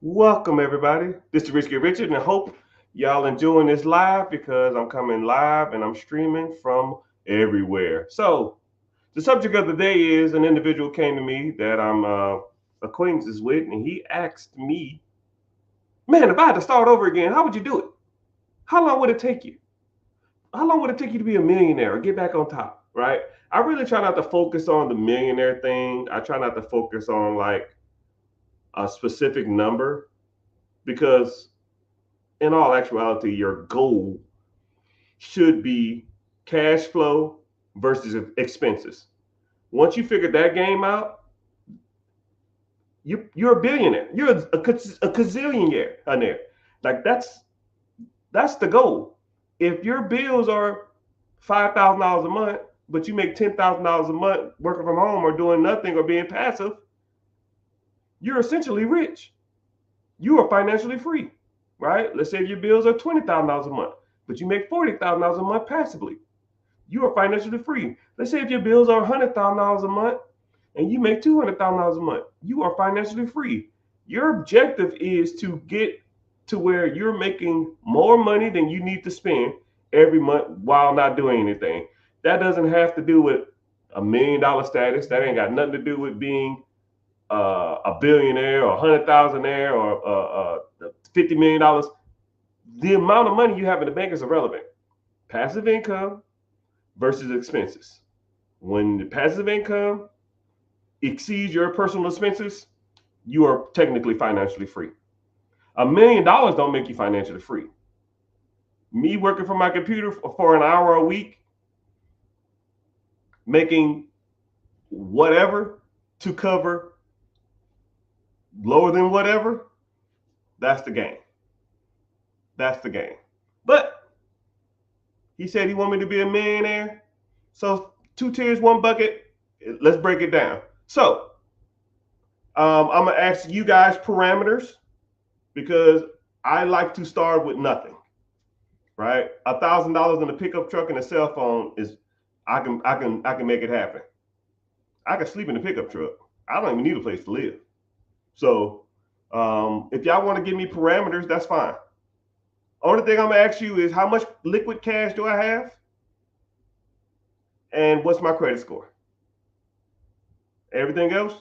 Welcome, everybody. This is Rich Get Richard, and I hope y'all enjoying this live because I'm coming live and I'm streaming from everywhere. So, the subject of the day is an individual came to me that I'm acquaintances with, and he asked me, "Man, if I had to start over again, how would you do it? How long would it take you? How long would it take you to be a millionaire or get back on top?" Right? I really try not to focus on the millionaire thing. I try not to focus on like a specific number because in all actuality your goal should be cash flow versus expenses. Once you figure that game out, you're a billionaire. You're a gazillionaire. Like that's the goal. If your bills are $5,000 a month, but you make $10,000 a month working from home or doing nothing or being passive, you're essentially rich. You are financially free, right? Let's say your bills are $20,000 a month, but you make $40,000 a month passively. You are financially free. Let's say if your bills are $100,000 a month and you make $200,000 a month, you are financially free. Your objective is to get to where you're making more money than you need to spend every month while not doing anything. That doesn't have to do with $1 million status. That ain't got nothing to do with being a billionaire or 100,000aire or $50 million. The amount of money you have in the bank is irrelevant. Passive income versus expenses. When the passive income exceeds your personal expenses, you are technically financially free. $1 million don't make you financially free. Me working from my computer for an hour a week, making whatever to cover lower than whatever, that's the game. That's the game. But he said he wanted me to be a millionaire. So two tiers, one bucket. Let's break it down. So I'm gonna ask you guys parameters because I like to start with nothing. Right, $1,000 in a pickup truck and a cell phone is I can make it happen. I can sleep in the pickup truck. I don't even need a place to live. So if y'all want to give me parameters, that's fine. Only thing I'm gonna ask you is how much liquid cash do I have, and what's my credit score. Everything else,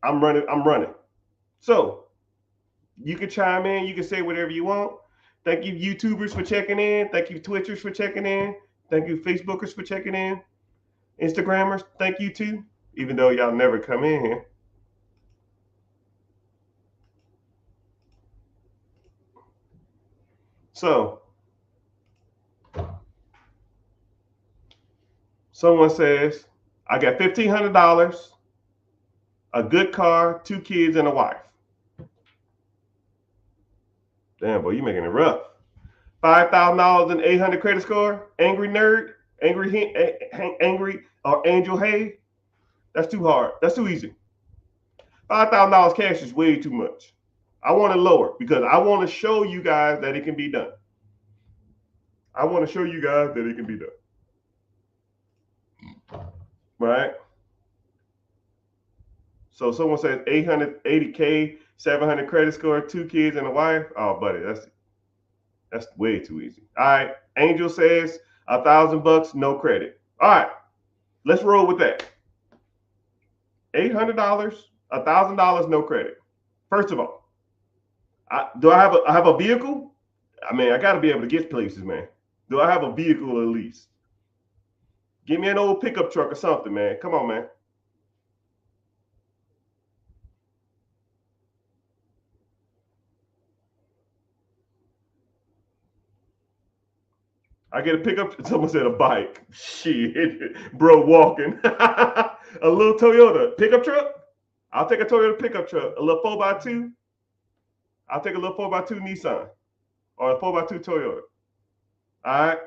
I'm running. I'm running. So you can chime in. You can say whatever you want. Thank you, YouTubers, for checking in. Thank you, Twitchers, for checking in. Thank you, Facebookers, for checking in. Instagrammers, thank you too. Even though y'all never come in here. So someone says, I got $1,500, a good car, 2 kids, and a wife. Damn, boy, you making it rough. $5,000 and 800 credit score. Angry nerd, angry or Angel Hay. That's too hard. That's too easy. $5,000 cash is way too much. I want it lower because I want to show you guys that it can be done. I want to show you guys that it can be done. Right? So someone says 880K, 700 credit score, 2 kids and a wife. Oh, buddy, that's way too easy. All right. Angel says $1,000, no credit. All right, let's roll with that. $800, $1,000, no credit. First of all, I have a vehicle? I mean, I got to be able to get places, man. Do I have a vehicle at least? Give me an old pickup truck or something, man. Come on, man. I get a pickup. Someone said a bike. Shit, bro, walking. A little Toyota pickup truck. I'll take a Toyota pickup truck. A little 4x2. I'll take a little 4x2 Nissan or a 4x2 Toyota. All right.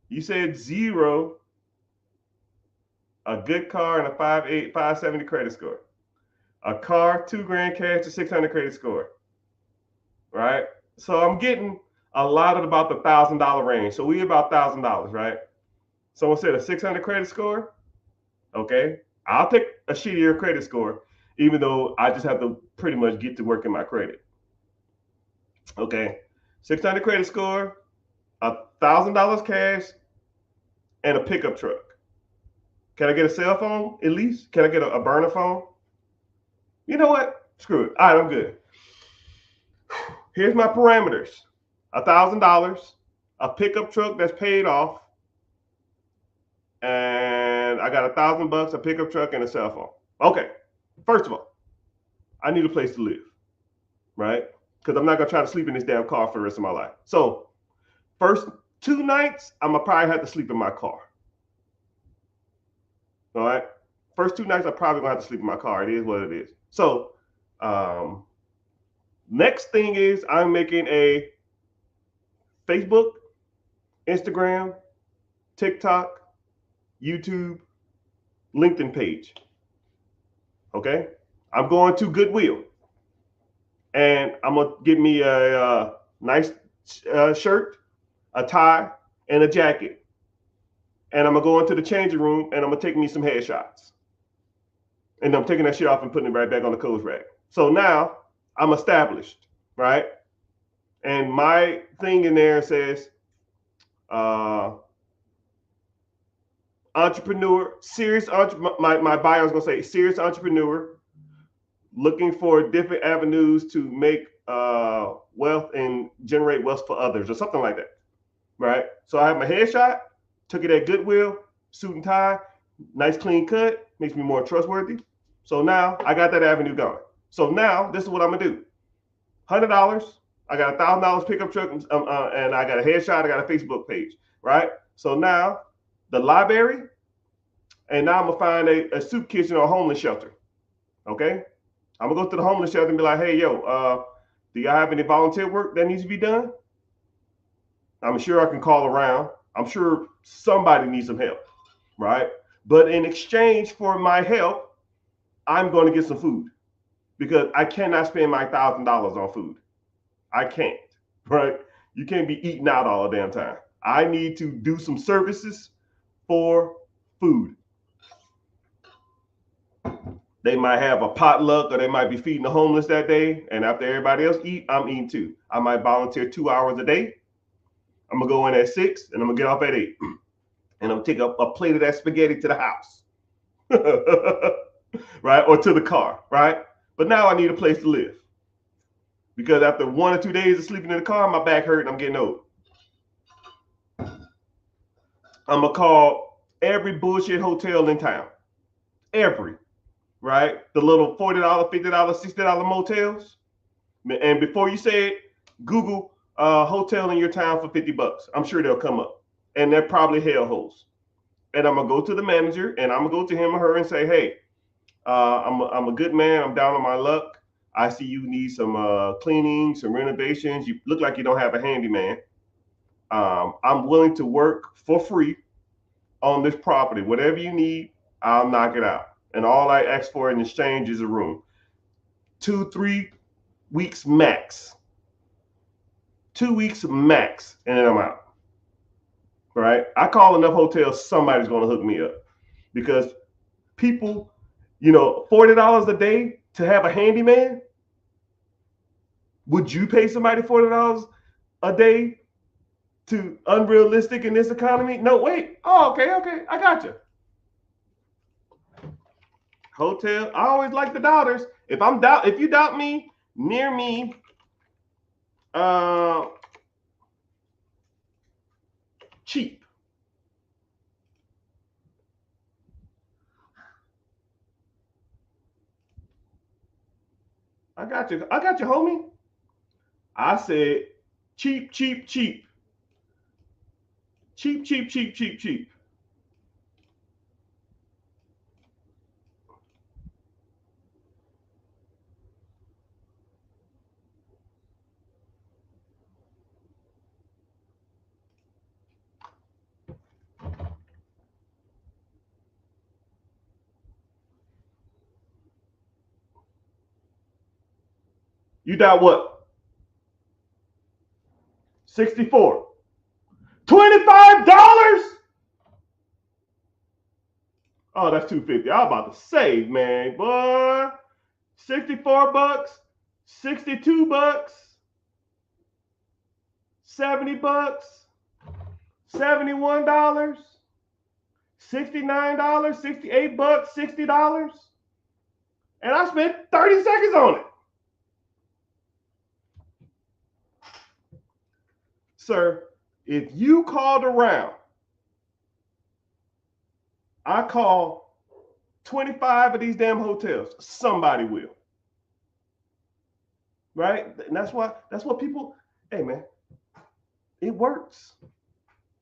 You said zero, a good car, and a 5.8, 570 credit score. A car, 2 grand cash, to 600 credit score. Right. So I'm getting a lot of about the $1,000 range. So we about $1,000, right? Someone said a 600 credit score. Okay. I'll take a shittier credit score, even though I just have to pretty much get to work in my credit. Okay, 600 credit score, $1,000 cash, and a pickup truck. Can I get a cell phone at least? Can I get a burner phone? You know what? Screw it. All right, I'm good. Here's my parameters: $1,000, a pickup truck that's paid off, and I got $1,000, a pickup truck, and a cell phone. Okay. First of all, I need a place to live, right? Because I'm not gonna try to sleep in this damn car for the rest of my life. So, first 2 nights, I'm gonna probably have to sleep in my car. All right. First 2 nights, I'm probably gonna have to sleep in my car. It is what it is. So, next thing is I'm making a Facebook, Instagram, TikTok, YouTube, LinkedIn page. Okay. I'm going to Goodwill, and I'm gonna get me a nice shirt, a tie, and a jacket. And I'm gonna go into the changing room, and I'm gonna take me some headshots. And I'm taking that shit off and putting it right back on the clothes rack. So now I'm established, right? And my thing in there says entrepreneur, serious entrepreneur. My bio is gonna say serious entrepreneur, looking for different avenues to make wealth and generate wealth for others, or something like that, right? So I have my headshot, took it at Goodwill, suit and tie, nice clean cut, makes me more trustworthy. So now I got that avenue going. So now this is what I'm gonna do: $100. I got $1,000 pickup truck, and I got a headshot. I got a Facebook page, right? So now the library, and now I'm gonna find a soup kitchen or a homeless shelter. Okay, I'm gonna go to the homeless shelter and be like, hey, yo, do y'all have any volunteer work that needs to be done? I'm sure I can call around. I'm sure somebody needs some help, right? But in exchange for my help, I'm going to get some food, because I cannot spend my $1,000 on food. I can't, right? You can't be eating out all the damn time. I need to do some services for food. They might have a potluck, or they might be feeding the homeless that day. And after everybody else eat, I'm eating too. I might volunteer 2 hours a day. I'm gonna go in at 6 and I'm gonna get off at 8. And I'm gonna take a plate of that spaghetti to the house. Right? Or to the car, right? But now I need a place to live, because after 1 or 2 days of sleeping in the car, my back hurt and I'm getting old. I'm gonna call every bullshit hotel in town. Every, right? The little $40, $50, $60 motels. And before you say it, Google hotel in your town for $50. I'm sure they'll come up. And they're probably hellholes. And I'm gonna go to the manager, and I'm gonna go to him or her and say, hey, I'm a good man. I'm down on my luck. I see you need some cleaning, some renovations. You look like you don't have a handyman. I'm willing to work for free on this property. Whatever you need, I'll knock it out. And all I ask for in exchange is a room. 2-3 weeks max. 2 weeks max, and then I'm out. Right? I call enough hotels, somebody's going to hook me up, because people, $40 a day to have a handyman. Would you pay somebody $40 a day to unrealistic in this economy? No, wait. Oh, okay. I got you. Hotel. I always like the doubters. If you doubt me, near me, cheap. I got you, homie. I said cheap, cheap, cheap. Cheap, cheap, cheap, cheap, cheap. You doubt what? 64. $25? Oh, that's $250. I'm about to say, man, boy, $64, $62, $70, $71, $69, $68, $60, and I spent 30 seconds on it. Sir, if you called around, I call 25 of these damn hotels, somebody will. Right? And that's what people, hey man, it works.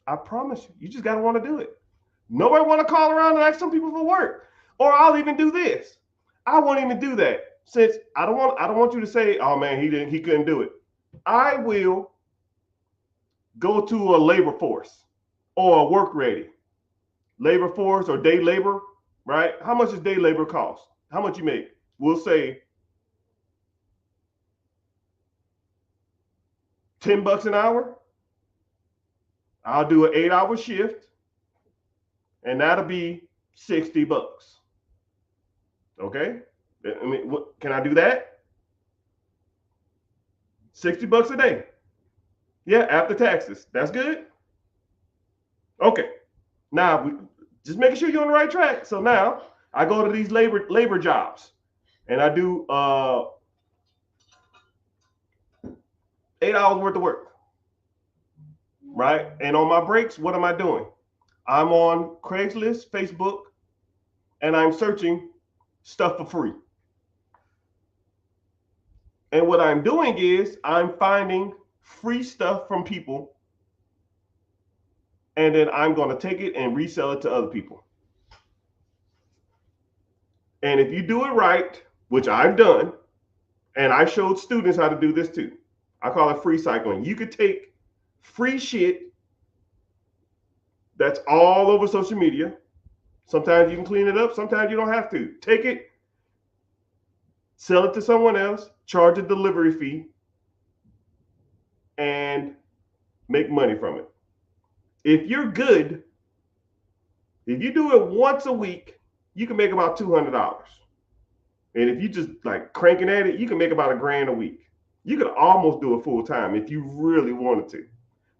I promise you. You just gotta want to do it. Nobody want to call around and ask some people for work. Or I'll even do this. I won't even do that since I don't want you to say, oh man, he couldn't do it. I will go to a labor force or a work ready. Labor force or day labor, right? How much does day labor cost? How much you make? We'll say $10 an hour. I'll do an 8-hour shift, and that'll be $60. Okay? I mean, what, can I do that? $60 a day. Yeah, after taxes. That's good. Okay. Now, just making sure you're on the right track. So now I go to these labor jobs, and I do 8 hours worth of work. Right? And on my breaks, what am I doing? I'm on Craigslist, Facebook, and I'm searching stuff for free. And what I'm doing is I'm finding free stuff from people, and then I'm going to take it and resell it to other people. And if you do it right, which I've done, and I showed students how to do this too. I call it free cycling. You could take free shit that's all over social media. Sometimes you can clean it up. Sometimes you don't have to. Take it, sell it to someone else, charge a delivery fee, and make money from it. If you're good, if you do it once a week, you can make about $200. And if you just like cranking at it, you can make about $1,000 a week. You could almost do it full time if you really wanted to,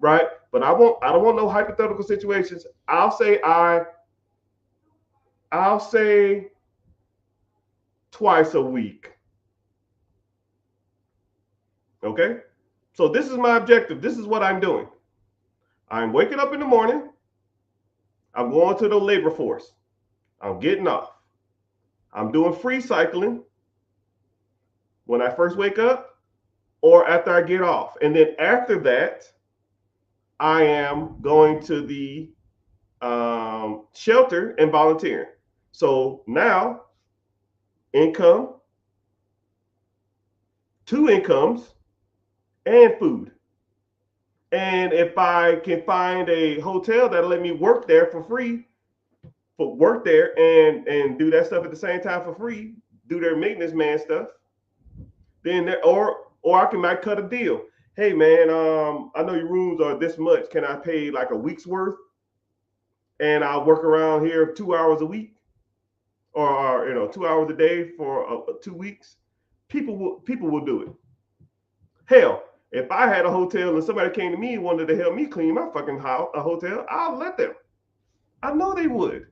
right? But I don't want no hypothetical situations. I'll say twice a week. Okay? So this is my objective. This is what I'm doing. I'm waking up in the morning. I'm going to the labor force. I'm getting off. I'm doing free cycling when I first wake up or after I get off. And then after that, I am going to the shelter and volunteering. So now, income, 2 incomes, and food. And if I can find a hotel that'll let me work there for free, work there and do that stuff at the same time for free, do their maintenance man stuff, then or I might cut a deal. Hey man, I know your rooms are this much. Can I pay like a week's worth? And I'll work around here 2 hours a week, or 2 hours a day for 2 weeks. People will do it. Hell, if I had a hotel and somebody came to me and wanted to help me clean my fucking hotel, I'll let them. I know they would.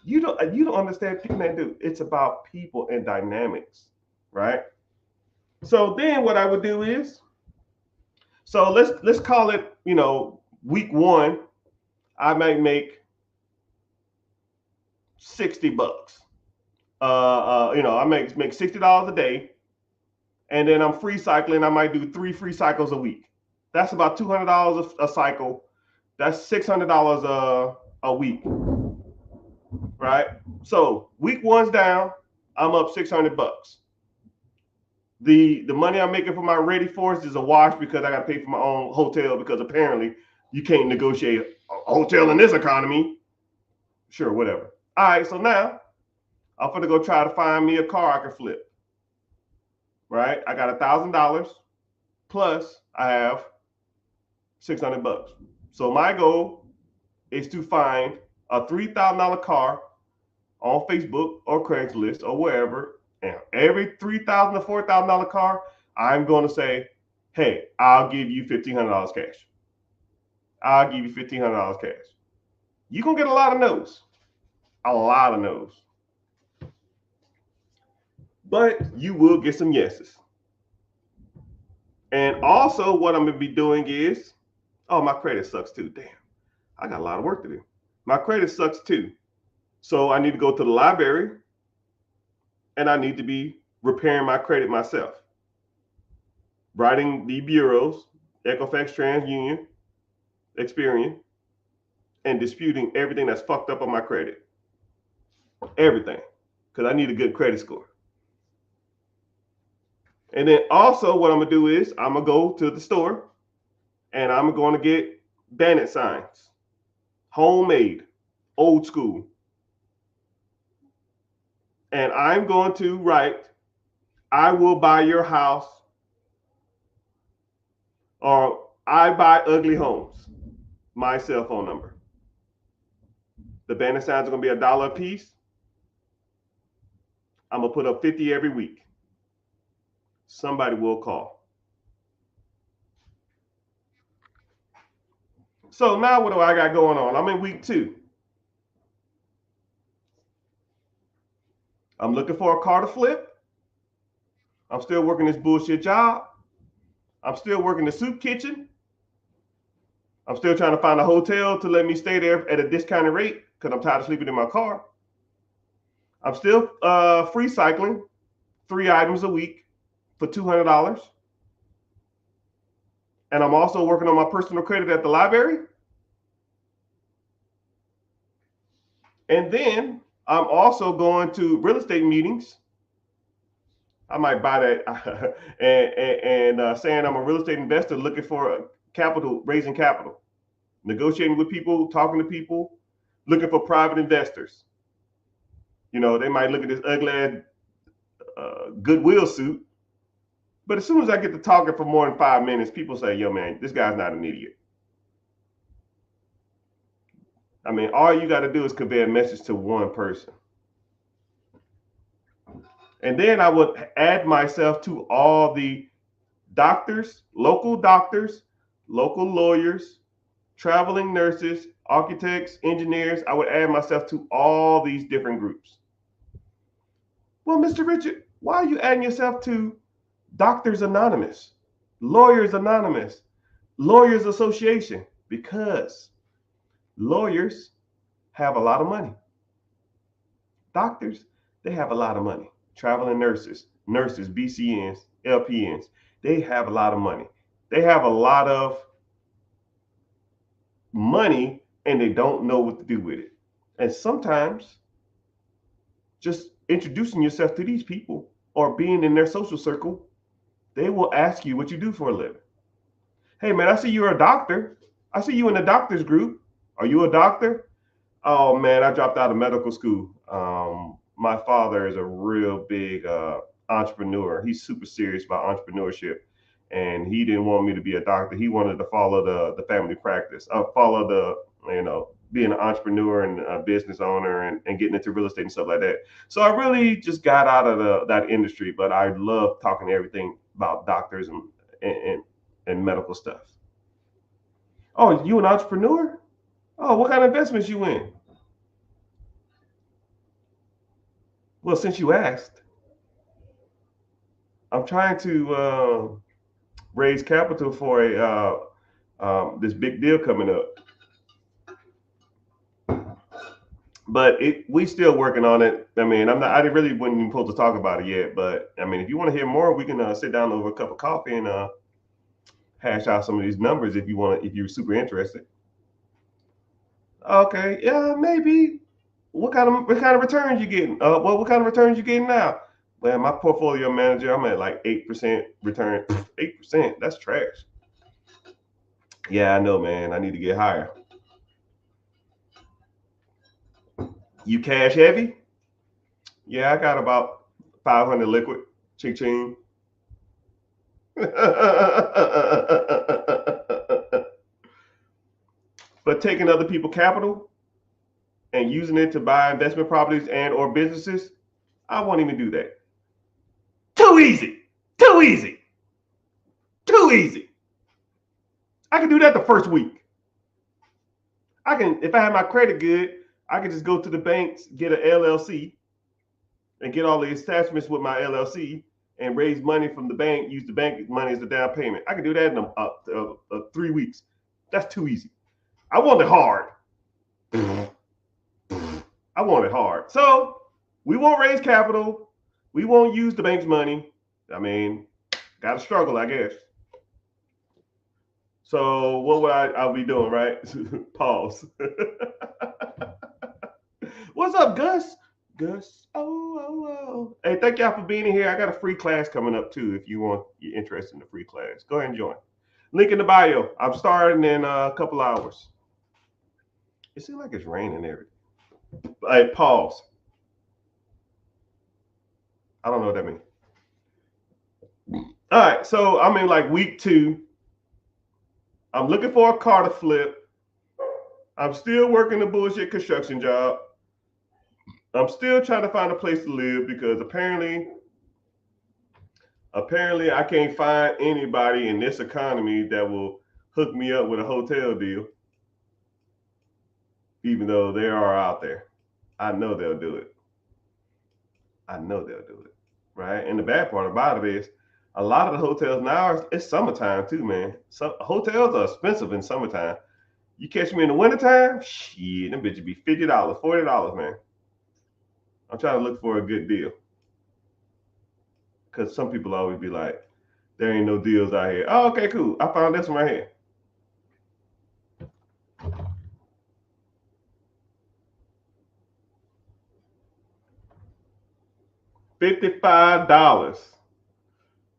You don't understand, man, dude. It's about people and dynamics, right? So then what I would do is, so let's call it, week 1, I might make $60. I make $60 a day, and then I'm free cycling. I might do 3 free cycles a week. That's about $200 a cycle. That's $600 a week, right? So week 1's down, I'm up $600. The money I'm making for my ready force is a wash because I got to pay for my own hotel, because apparently you can't negotiate a hotel in this economy. Sure, whatever. All right, so now I'm gonna go try to find me a car I can flip. Right? I got $1,000 plus I have $600. So my goal is to find a $3,000 car on Facebook or Craigslist or wherever, and every $3,000 to $4,000 car, I'm going to say, hey, I'll give you $1,500 cash. I'll give you $1,500 cash. You're going to get a lot of no's. A lot of no's. But you will get some yeses. And also what I'm going to be doing is, oh, my credit sucks too. Damn, I got a lot of work to do. My credit sucks too. So I need to go to the library and I need to be repairing my credit myself. Writing the bureaus, Equifax, TransUnion, Experian, and disputing everything that's fucked up on my credit. Everything. Because I need a good credit score. And then also what I'm going to do is I'm going to go to the store and I'm going to get bandit signs. Homemade. Old school. And I'm going to write, I will buy your house, or I buy ugly homes. My cell phone number. The bandit signs are going to be $1 a piece. I'm going to put up 50 every week. Somebody will call. So now what do I got going on? I'm in week 2. I'm looking for a car to flip. I'm still working this bullshit job. I'm still working the soup kitchen. I'm still trying to find a hotel to let me stay there at a discounted rate because I'm tired of sleeping in my car. I'm still free cycling 3 items a week for $200. And I'm also working on my personal credit at the library. And then I'm also going to real estate meetings. I might buy that and saying I'm a real estate investor looking for capital, raising capital, negotiating with people, talking to people, looking for private investors. You know, they might look at this ugly Goodwill suit, but as soon as I get to talking for more than 5 minutes, people say, yo, man, this guy's not an idiot. I mean, all you got to do is convey a message to one person. And then I would add myself to all the doctors, local lawyers, traveling nurses, architects, engineers. I would add myself to all these different groups. Well, Mr. Richard, why are you adding yourself to Doctors Anonymous, Lawyers Anonymous, Lawyers Association? Because lawyers have a lot of money. Doctors, they have a lot of money. Traveling nurses, BCNs, LPNs, they have a lot of money. They have a lot of money and they don't know what to do with it. And sometimes just introducing yourself to these people or being in their social circle, they will ask you what you do for a living. Hey, man, I see you're a doctor. I see you in the doctors group. Are you a doctor? Oh, man, I dropped out of medical school. My father is a real big entrepreneur. He's super serious about entrepreneurship. And he didn't want me to be a doctor. He wanted to follow the family practice, follow being an entrepreneur and a business owner and getting into real estate and stuff like that. So I really just got out of that industry, but I love talking everything about doctors and medical stuff. Oh, you an entrepreneur? Oh, what kind of investments you in? Well, since you asked, I'm trying to raise capital for this big deal coming up. But we still working on it. I mean, I really wasn't even supposed to talk about it yet. But I mean, if you want to hear more, we can sit down over a cup of coffee and hash out some of these numbers if you're super interested. Okay, yeah, maybe. What kind of returns you getting? What kind of returns you getting now? Well, my portfolio manager, I'm at like 8% return. 8%, that's trash. Yeah, I know, man. I need to get higher. You cash heavy? Yeah, I got about 500 liquid. Ching ching. But taking other people's capital, and using it to buy investment properties and or businesses, I won't even do that. Too easy. Too easy. Too easy. I can do that the first week. I can, if I have my credit good, I can just go to the banks, get an LLC, and get all the attachments with my LLC and raise money from the bank, use the bank money as the down payment. I can do that in 3 weeks. That's too easy. I want it hard. I want it hard. So we won't raise capital. We won't use the bank's money. I mean, got to struggle, I guess. So what would I'll be doing, right? Pause. What's up, Gus? Gus. Oh. Hey, thank y'all for being here. I got a free class coming up too. If you're interested in the free class, go ahead and join. Link in the bio. I'm starting in a couple hours. It seems like it's raining every day. Hey, pause. I don't know what that means. All right, so I'm in like week 2. I'm looking for a car to flip. I'm still working the bullshit construction job. I'm still trying to find a place to live because apparently I can't find anybody in this economy that will hook me up with a hotel deal, even though they are out there. I know they'll do it. Right? And the bad part about it is a lot of the hotels now, it's summertime too, man. Some hotels are expensive in summertime. You catch me in the wintertime, shit, them bitches be $50, $40, man. I'm trying to look for a good deal. Because some people always be like, there ain't no deals out here. Oh, okay, cool. I found this one right here. $55.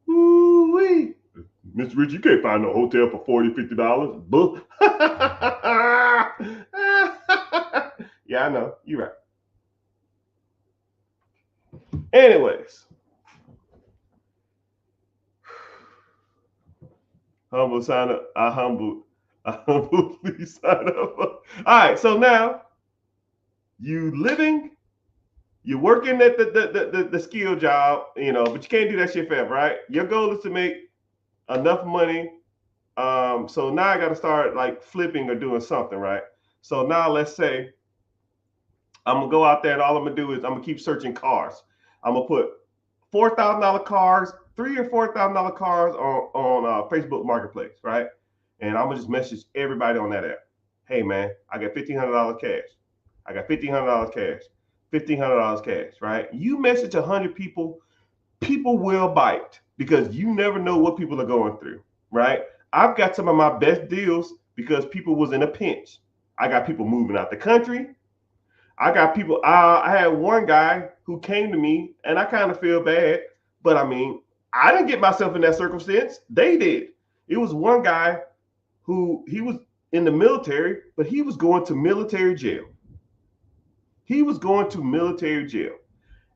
Ooh-wee. Mr. Rich, you can't find no hotel for $40, $50. Bull. Yeah, I know. You're right. Anyways. Humble sign up. I humbly sign up. All right, so now you living, you're working at the skill job, but you can't do that shit forever, right? Your goal is to make enough money. So now I got to start like flipping or doing something, right? So now let's say I'm gonna go out there and all I'm gonna do is I'm gonna keep searching cars. I'm gonna put $4,000 cars, $3,000 or $4,000 cars on Facebook Marketplace, right? And I'm gonna just message everybody on that app. Hey man, I got $1,500 cash. I got $1,500 cash. $1,500 cash, right? You message 100 people, people will bite because you never know what people are going through, right? I've got some of my best deals because people was in a pinch. I got people moving out the country. I got people. I had one guy who came to me, and I kind of feel bad, but I mean, I didn't get myself in that circumstance. They did. It was one guy who he was in the military, but he was going to military jail. He was going to military jail,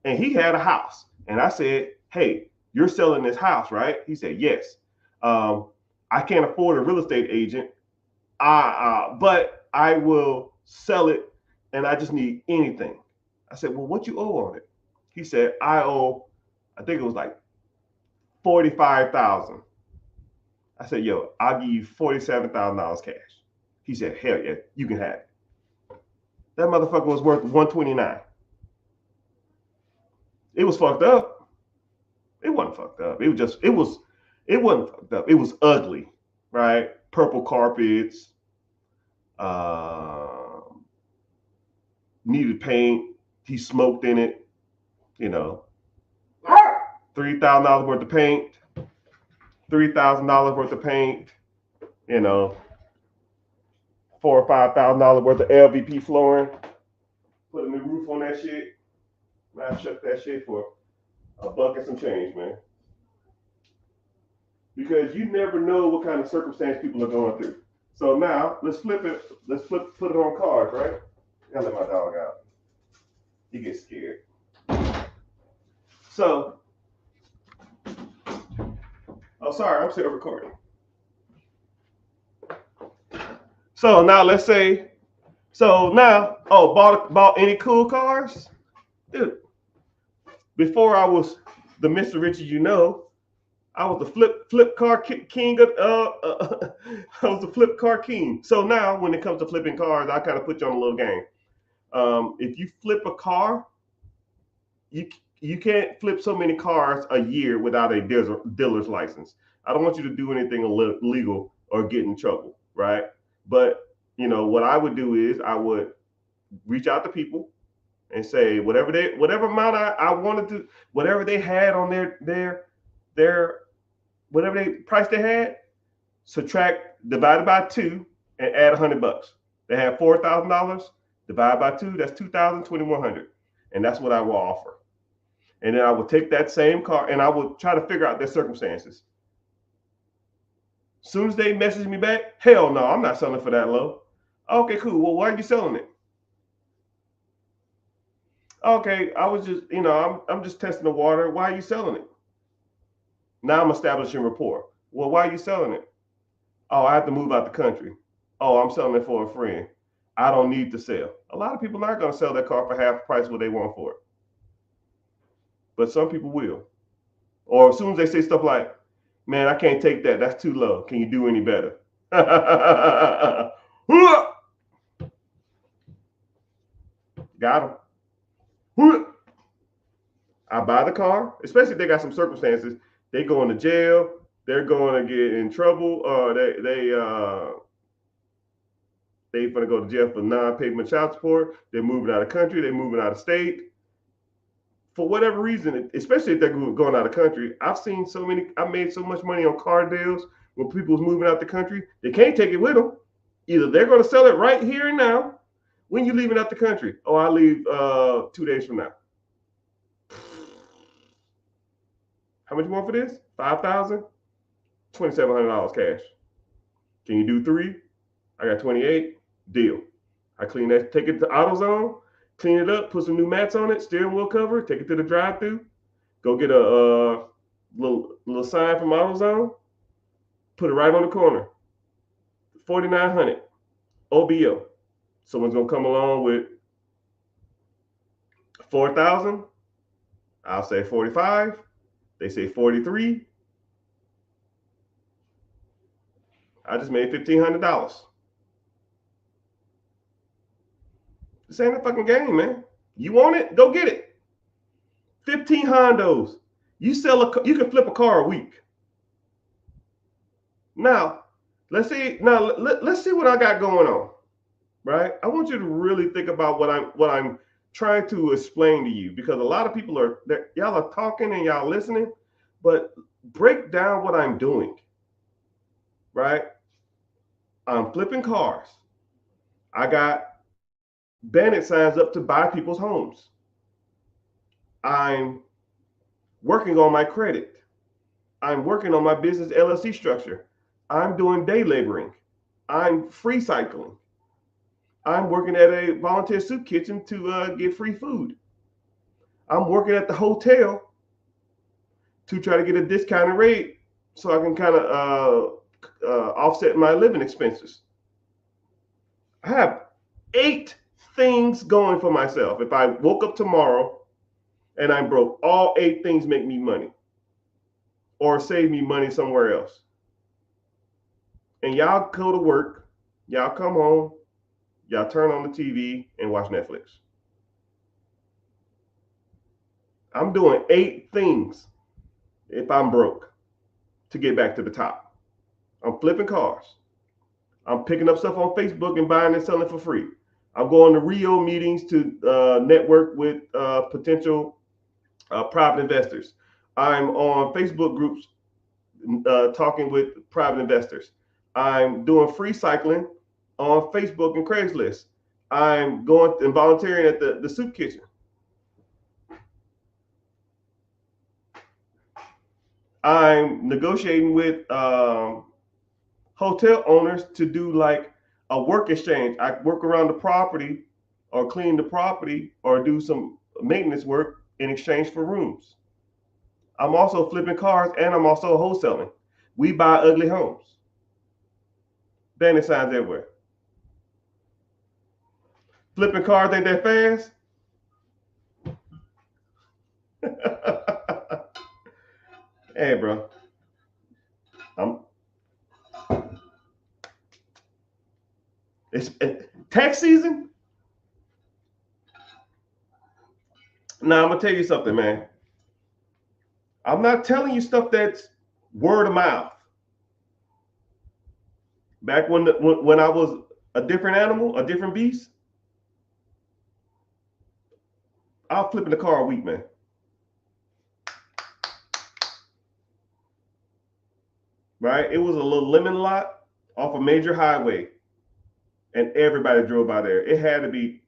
and he had a house. And I said, "Hey, you're selling this house, right?" He said, "Yes." I can't afford a real estate agent, but I will sell it. And I just need anything. I said, well, what you owe on it? He said, I think it was like $45,000. I said, yo, I'll give you $47,000 cash. He said, hell yeah, you can have it. That motherfucker was worth $129. It was fucked up. It wasn't fucked up. It wasn't fucked up. It was ugly, right? Purple carpets, needed paint. He smoked in it, $3,000 worth of paint, $3,000 worth of paint, $4,000 or $5,000 worth of LVP flooring. Put a new roof on that shit. I shut that shit for $1 and some change, man. Because you never know what kind of circumstance people are going through. So now let's flip it. Put it on cars, right? I gotta let my dog out. He gets scared. So, sorry, I'm still recording. So now let's say So now, oh, bought any cool cars? Dude, before I was the Mr. Richie, I was the flip car king of I was the flip car king. So now when it comes to flipping cars, I kind of put you on a little game. If you flip a car, you you can't flip so many cars a year without a dealer's license. I don't want you to do anything illegal or get in trouble, right? But what I would do is I would reach out to people and say whatever amount I wanted to, whatever they had on their whatever they price they had, subtract, divided by two, and add $100. They have $4,000, divide by two, that's 2,100, and that's what I will offer. And then I would take that same car and I would try to figure out their circumstances. As soon as they message me back, hell no, I'm not selling for that low. Okay, cool. Well, why are you selling it? Okay, I was just, I'm just testing the water. Why are you selling it? Now I'm establishing rapport. Well, why are you selling it? Oh, I have to move out the country. Oh, I'm selling it for a friend. I don't need to sell. A lot of people aren't going to sell their car for half the price what they want for it. But some people will. Or as soon as they say stuff like, man, I can't take that. That's too low. Can you do any better? Got them. I buy the car, especially if they got some circumstances. They go into jail. They're going to get in trouble. They're going to go to jail for non-payment child support. They're moving out of country. They're moving out of state. For whatever reason, especially if they're going out of country, I've made so much money on car deals when people's moving out the country. They can't take it with them. Either they're going to sell it right here and now. When you leaving out the country? Oh, I leave 2 days from now. How much you want for this? $5,000? $2,700 cash. Can you do 3? I got 28. Deal. I clean that, take it to AutoZone, clean it up, put some new mats on it, steering wheel cover, take it to the drive-thru, go get a little sign from AutoZone, put it right on the corner. 4,900 OBO. Someone's gonna come along with 4,000. I'll say 45. They say 43. I just made $1,500. This ain't a fucking game, man. You want it? Go get it. 15 Hondos. You can flip a car a week. Now, let's see what I got going on. Right? I want you to really think about what I'm trying to explain to you, because a lot of people y'all are talking and y'all listening, but break down what I'm doing. Right? I'm flipping cars. I got bandit signs up to buy people's homes. I'm working on my credit. I'm working on my business LLC structure. I'm doing day laboring. I'm free cycling. I'm working at a volunteer soup kitchen to get free food. I'm working at the hotel to try to get a discounted rate so I can kind of offset my living expenses. I have 8 things going for myself. If I woke up tomorrow and I'm broke, all 8 things make me money or save me money somewhere else. And y'all go to work, y'all come home, y'all turn on the TV and watch Netflix. I'm doing 8 things if I'm broke to get back to the top. I'm flipping cars. I'm picking up stuff on Facebook and buying and selling for free. I'm going to Rio meetings to network with potential private investors. I'm on Facebook groups talking with private investors. I'm doing free cycling on Facebook and Craigslist. I'm going and volunteering at the soup kitchen. I'm negotiating with hotel owners to do like a work exchange. I work around the property or clean the property or do some maintenance work in exchange for rooms. I'm also flipping cars and I'm also wholesaling. We buy ugly homes. Bandit signs everywhere. Flipping cars ain't that fast. Hey, bro. It's tax season. Now I'm gonna tell you something, man. I'm not telling you stuff that's word of mouth. Back when I was a different animal, a different beast, I was flipping the car a week, man. Right? It was a little lemon lot off a major highway, and everybody drove by there. It had to be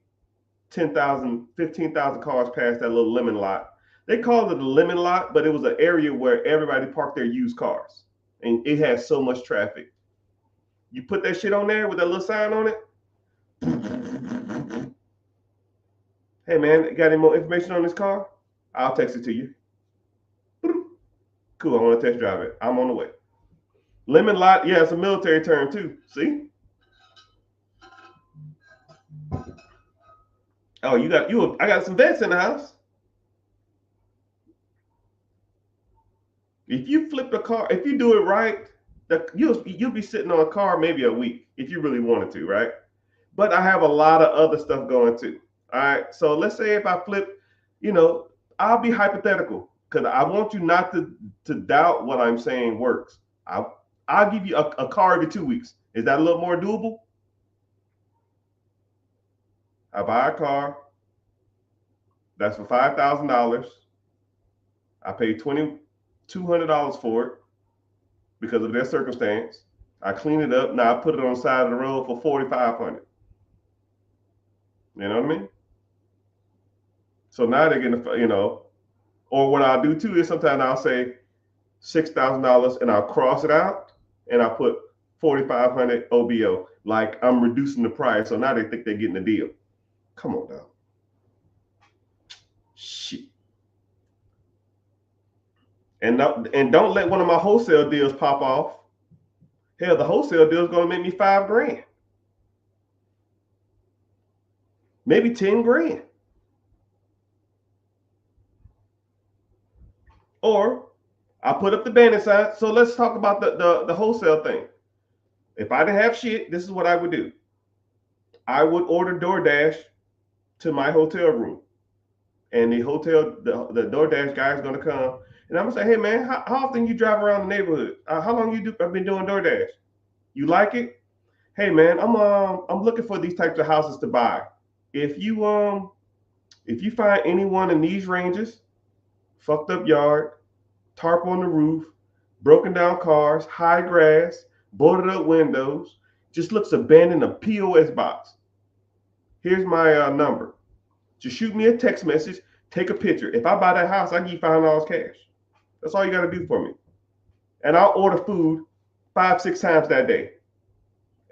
10,000, 15,000 cars past that little lemon lot. They called it a lemon lot, but it was an area where everybody parked their used cars, and it had so much traffic. You put that shit on there with that little sign on it. Hey man, got any more information on this car? I'll text it to you. Cool, I want to test drive it. I'm on the way. Lemon lot, yeah, it's a military term too. See? Oh, I got some vets in the house. If you flip the car, if you do it right, you'll be sitting on a car maybe a week if you really wanted to, right? But I have a lot of other stuff going too. All right. So let's say if I flip, I'll be hypothetical because I want you not to doubt what I'm saying works. I'll give you a car every 2 weeks. Is that a little more doable? I buy a car that's for $5,000. I pay $2,200 for it because of their circumstance. I clean it up. Now I put it on the side of the road for $4,500. You know what I mean? So now they're getting, or what I'll do too is sometimes I'll say $6,000 and I'll cross it out and I put 4,500 OBO. Like I'm reducing the price. So now they think they're getting a deal. Come on, dog. Shit. And don't let one of my wholesale deals pop off. Hell, the wholesale deal is going to make me $5,000. Maybe $10,000. Or I put up the banner sign. So let's talk about the wholesale thing. If I didn't have shit, this is what I would do. I would order DoorDash to my hotel room. And the DoorDash guy is going to come. And I'm going to say, hey, man, how often you drive around the neighborhood? How long I've been doing DoorDash? You like it? Hey, man, I'm looking for these types of houses to buy. If you find anyone in these ranges, fucked up yard, tarp on the roof, broken down cars, high grass, boarded up windows, just looks abandoned, a POS box. Here's my number. Just shoot me a text message, take a picture. If I buy that house, I give you $5 cash. That's all you got to do for me. And I'll order food 5-6 times that day.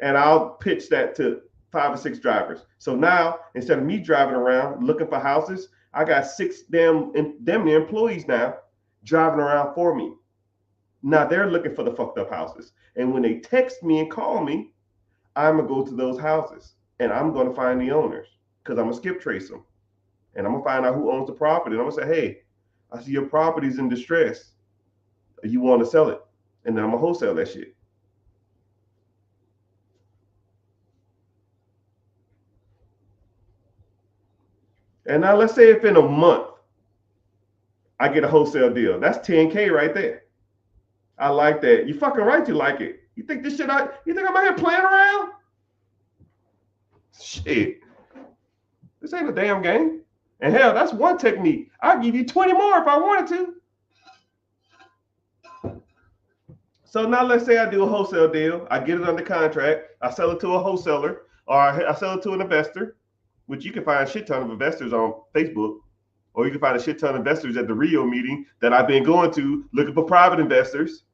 And I'll pitch that to 5 or 6 drivers. So now, instead of me driving around looking for houses, I got 6 damn employees now driving around for me. Now they're looking for the fucked up houses. And when they text me and call me, I'm going to go to those houses. And I'm going to find the owners because I'm going to skip trace them. And I'm going to find out who owns the property. And I'm going to say, hey, I see your property's in distress. You want to sell it? And then I'm going to wholesale that shit. And now let's say if in a month I get a wholesale deal, that's $10K right there. I like that. You fucking right, you like it. You think this shit you think I'm out here playing around? Shit. This ain't a damn game. And hell, that's one technique. I'll give you 20 more if I wanted to. So now let's say I do a wholesale deal. I get it under contract. I sell it to a wholesaler or I sell it to an investor, which you can find a shit ton of investors on Facebook. Or you can find a shit ton of investors at the Rio meeting that I've been going to looking for private investors.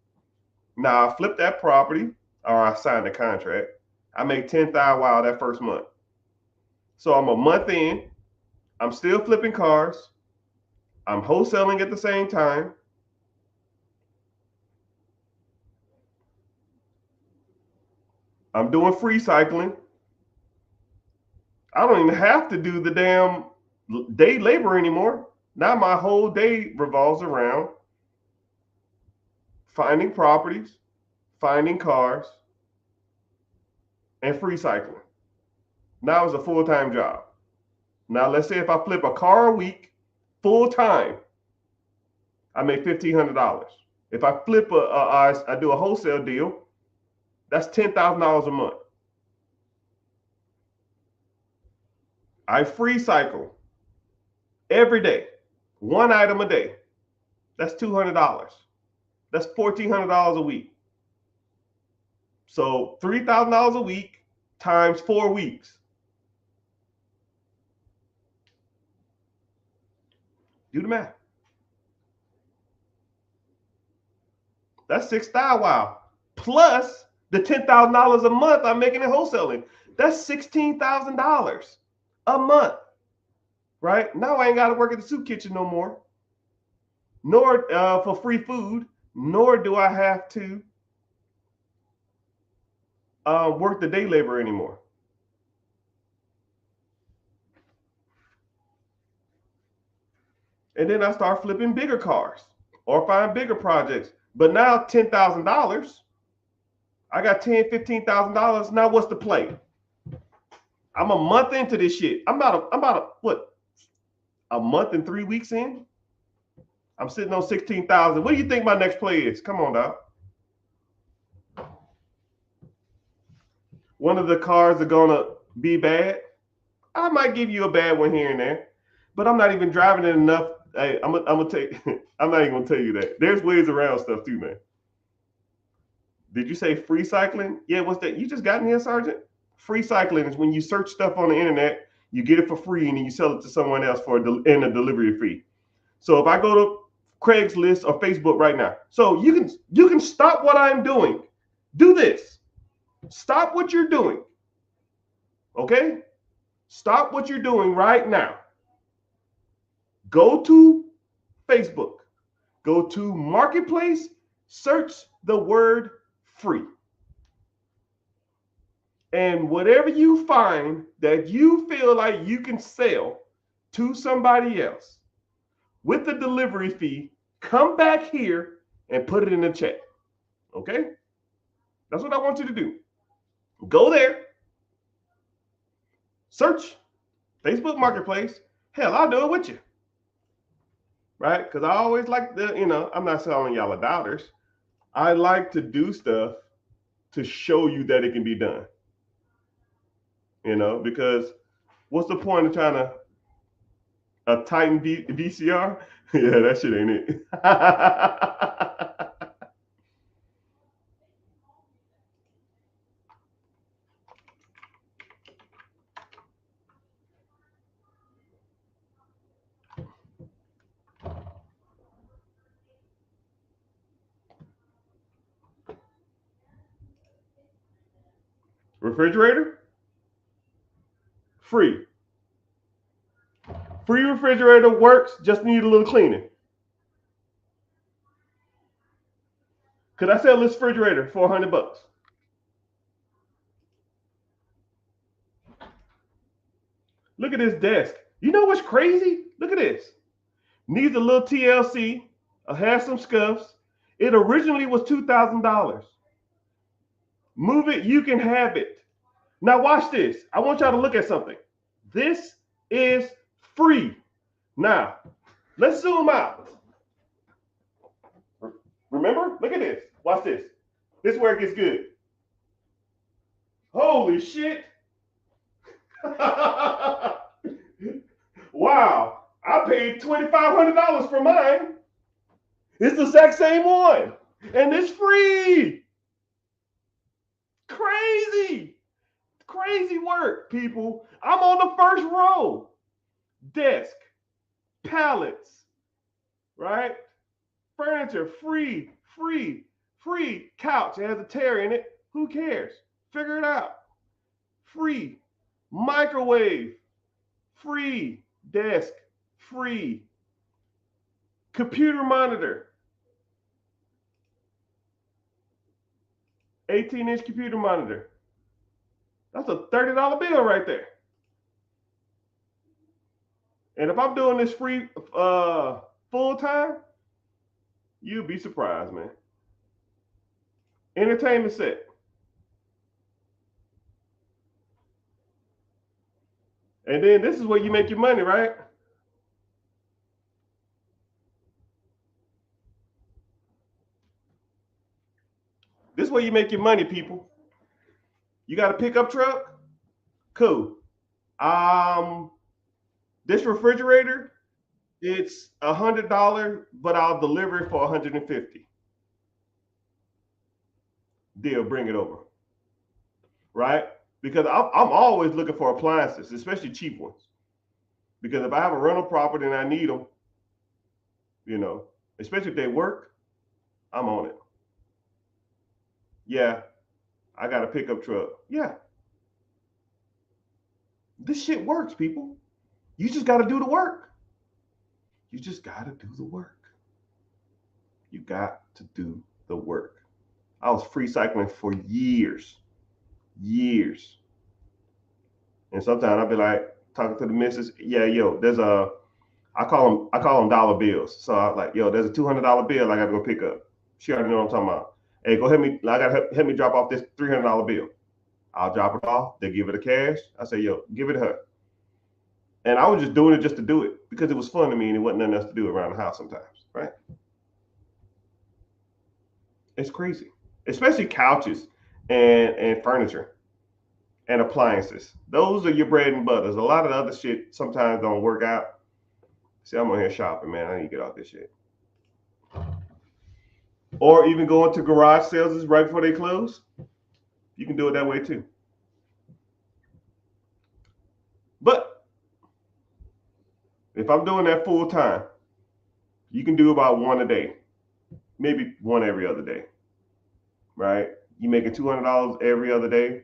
Now I flip that property or I sign the contract. I make $10,000 that first month. So I'm a month in. I'm still flipping cars. I'm wholesaling at the same time. I'm doing free cycling. I don't even have to do the damn day labor anymore. Now my whole day revolves around finding properties, finding cars, and free cycling. Now it's a full-time job. Now let's say if I flip a car a week full time, I make $1,500. If I flip I do a wholesale deal, that's $10,000 a month. I free cycle every day, one item a day. That's $200. That's $1,400 a week. So $3,000 a week times 4 weeks. Do the math. That's $6,000. Wow. Plus the $10,000 a month I'm making in wholesaling. That's $16,000 a month. Right? Now I ain't got to work at the soup kitchen no more. Nor for free food, nor do I have to work the day labor anymore. And then I start flipping bigger cars or find bigger projects. But now $10,000, I got $10,000, $15,000. Now what's the play? I'm a month into this shit. I'm about a month and 3 weeks in. I'm sitting on 16,000. What do you think my next play is? Come on, dog. One of the cars are gonna be bad. I might give you a bad one here and there, but I'm not even driving it enough. Hey, I'm gonna take. I'm not even gonna tell you that. There's ways around stuff too, man. Did you say free cycling? Yeah, what's that? You just got in here, Sergeant? Free cycling is when you search stuff on the internet, you get it for free, and then you sell it to someone else for a delivery fee. So if I go to Craigslist or Facebook right now, so you can stop what I'm doing. Do this. Stop what you're doing. Okay? Stop what you're doing right now. Go to Facebook. Go to Marketplace. Search the word free. And whatever you find that you feel like you can sell to somebody else with the delivery fee, come back here and put it in the chat. Okay? That's what I want you to do. Go there. Search Facebook Marketplace. Hell, I'll do it with you. Right? Because I always like I'm not selling y'all a dollars. I like to do stuff to show you that it can be done. Because what's the point of trying to a Titan VCR? Yeah, that shit ain't it. Refrigerator? Free. Free refrigerator works, just need a little cleaning. Could I sell this refrigerator for $100? Look at this desk. You know what's crazy? Look at this. Needs a little TLC, has some scuffs. It originally was $2,000. Move it, you can have it. Now watch this. I want y'all to look at something. This is free. Now, let's zoom out. Remember? Look at this. Watch this. This is where it gets good. Holy shit. Wow. I paid $2,500 for mine. It's the exact same one. And it's free. Crazy. Crazy work, people. I'm on the first row. Desk, pallets, right? Furniture, free. Couch, it has a tear in it. Who cares? Figure it out. Free. Microwave, free. Desk, free. Computer monitor, 18-inch computer monitor. That's a $30 bill right there. And if I'm doing this free full time, you'll be surprised, man. Entertainment set. And then this is where you make your money, right? This is where you make your money, people. You got a pickup truck? Cool. Um, this refrigerator, it's $100, but I'll deliver it for $150. Deal, bring it over, right? Because I'm always looking for appliances, especially cheap ones. Because if I have a rental property and I need them, you know, especially if they work, I'm on it. Yeah, I got a pickup truck. Yeah, this shit works, people. You just got to do the work. You just got to do the work. You got to do the work. I was free cycling for years, years. And sometimes I'll be like talking to the missus, yeah, yo, there's a, I call them dollar bills. So I like, yo, there's a $200 bill I got to go pick up. She already know what I'm talking about. Hey, go help me. I got to help me drop off this $300 bill. I'll drop it off. They give it a cash. I say, yo, give it to her. And I was just doing it just to do it because it was fun to me and it wasn't nothing else to do around the house sometimes, right? It's crazy, especially couches and furniture and appliances. Those are your bread and butters. A lot of the other shit sometimes don't work out. See, I'm on here shopping, man. I need to get off this shit. Or even going to garage sales right before they close. You can do it that way too. But if I'm doing that full time, you can do about one a day, maybe one every other day, right? You making $200 every other day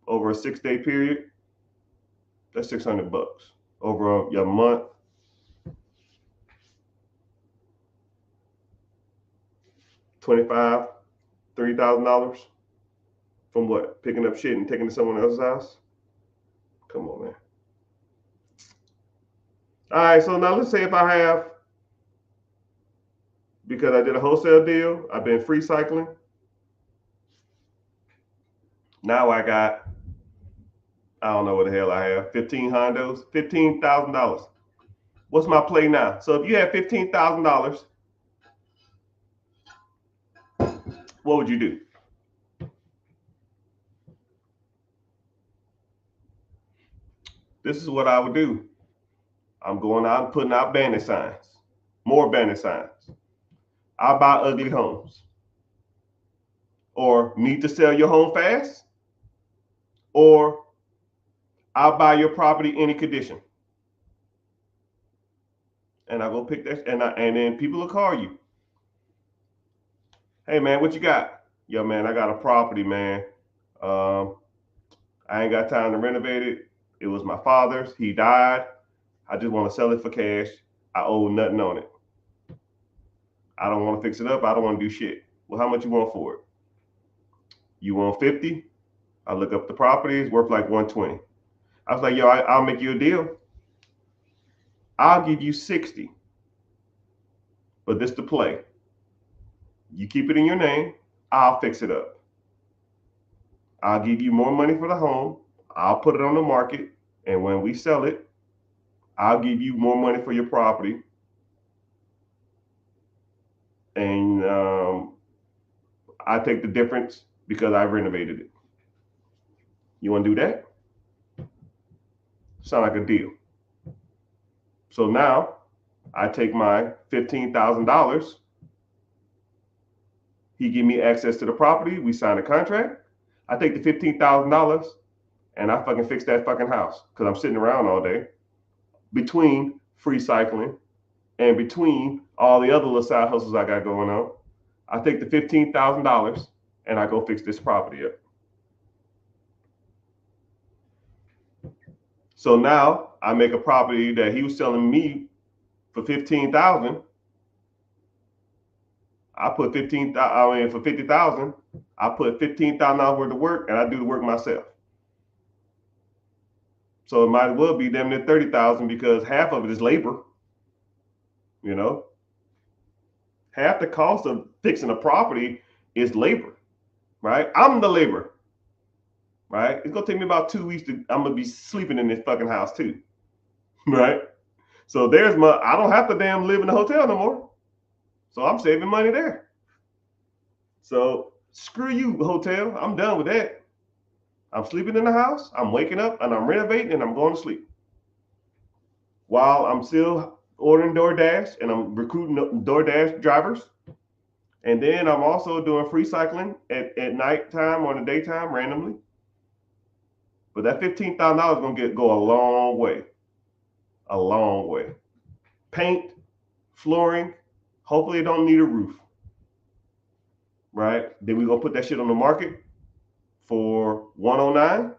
over a 6 day period. That's $600 over your month. 25, $30,000 from what? Picking up shit and taking it to someone else's house. Come on, man. All right, so now let's say if I have, because I did a wholesale deal, I've been free cycling. Now I got, I don't know what the hell I have, 15 Hondos, $15,000. What's my play now? So if you had $15,000, what would you do? This is what I would do. I'm going out and putting out bandit signs, more bandit signs. I buy ugly homes. Or need to sell your home fast, or I'll buy your property any condition. And I go pick that, and then people will call you. Hey man, what you got? Yo man, I got a property, man. Um, I ain't got time to renovate it. It was my father's. He died. I just want to sell it for cash. I owe nothing on it. I don't want to fix it up. I don't want to do shit. Well, how much you want for it? You want 50? I look up the property. It's worth like 120. I was like, yo, I'll make you a deal. I'll give you 60. But this the play. You keep it in your name. I'll fix it up. I'll give you more money for the home. I'll put it on the market. And when we sell it, I'll give you more money for your property. And I take the difference because I renovated it. You want to do that? Sound like a deal. So now I take my $15,000. He give me access to the property. We sign a contract. I take the $15,000 and I fucking fix that fucking house because I'm sitting around all day between free cycling and between all the other little side hustles I got going on. I take the $15,000 and I go fix this property up. So now I make a property that he was selling me for 15,000. I put 15,000. I mean, for 50,000, I put $15,000 worth of work, and I do the work myself. So it might as well be damn near 30,000 because half of it is labor. You know, half the cost of fixing a property is labor, right? I'm the labor, right? It's gonna take me about 2 weeks I'm gonna be sleeping in this fucking house too, right? So I don't have to damn live in a hotel no more. So I'm saving money there. So screw you, hotel. I'm done with that. I'm sleeping in the house, I'm waking up and I'm renovating and I'm going to sleep. While I'm still ordering DoorDash and I'm recruiting DoorDash drivers. And then I'm also doing free cycling at nighttime or in the daytime randomly. But that $15,000 is gonna go a long way. A long way. Paint, flooring, hopefully it don't need a roof. Right? Then we're gonna put that shit on the market for 109.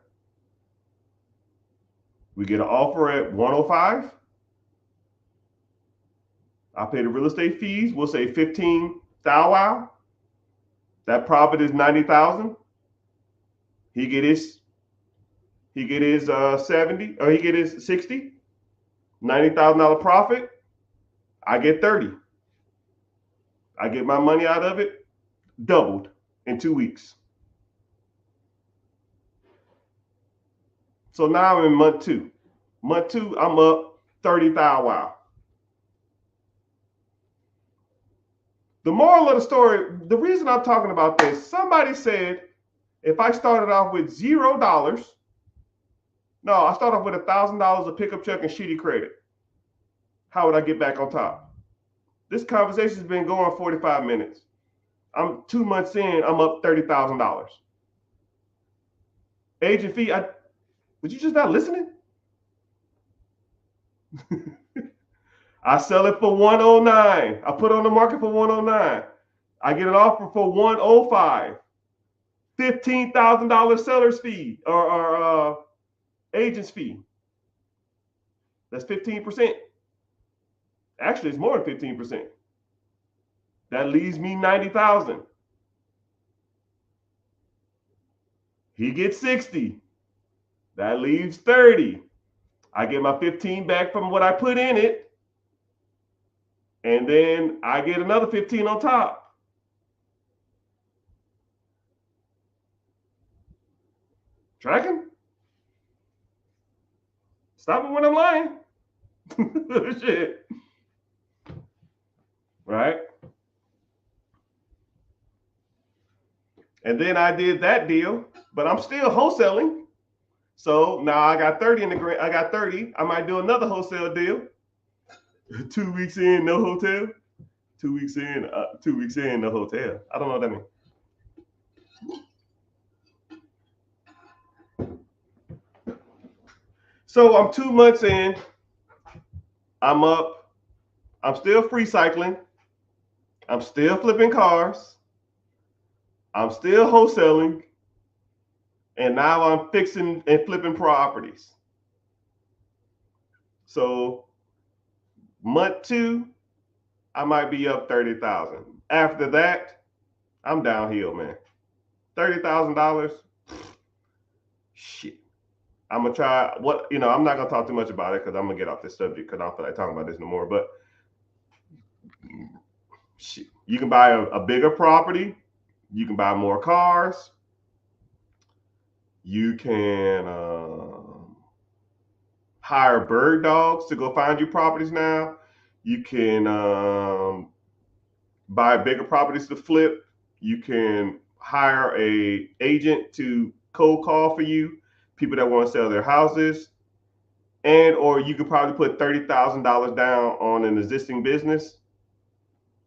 We get an offer at 105. I pay the real estate fees. We'll say 15 thou wow. That profit is 90,000. He get his 70 or he get his 60. $90,000 profit. I get 30. I get my money out of it doubled in 2 weeks. So now I'm in month 2. Month 2, I'm up 30 thou wow. The moral of the story, the reason I'm talking about this, somebody said if I started off with $0, no, I started off with $1,000 of pickup truck and shitty credit. How would I get back on top? This conversation has been going 45 minutes. I'm 2 months in, I'm up $30,000. Agent fee, was you just not listening? I sell it for 109. I put it on the market for 109. I get an offer for 105. $15,000 seller's fee or agent's fee. That's 15%. Actually, it's more than 15%. That leaves me 90,000. He gets 60. That leaves 30. I get my 15 back from what I put in it. And then I get another 15 on top. Tracking? Stop me when I'm lying. Shit. Right? And then I did that deal, but I'm still wholesaling. So now I got 30 in the grant. I got 30. I might do another wholesale deal. 2 weeks in, no hotel. 2 weeks in, 2 weeks in, no hotel. I don't know what that means. So I'm 2 months in. I'm up. I'm still free cycling. I'm still flipping cars. I'm still wholesaling. And now I'm fixing and flipping properties. So month 2, I might be up 30,000. After that, I'm downhill, man. $30,000. Shit. I'm gonna try I'm not gonna talk too much about it because I'm gonna get off this subject because I don't feel like talking about this no more. But shit, you can buy a bigger property, you can buy more cars, you can hire bird dogs to go find you properties now. You can buy bigger properties to flip. You can hire a agent to cold call for you, people that want to sell their houses. And or you could probably put $30,000 down on an existing business,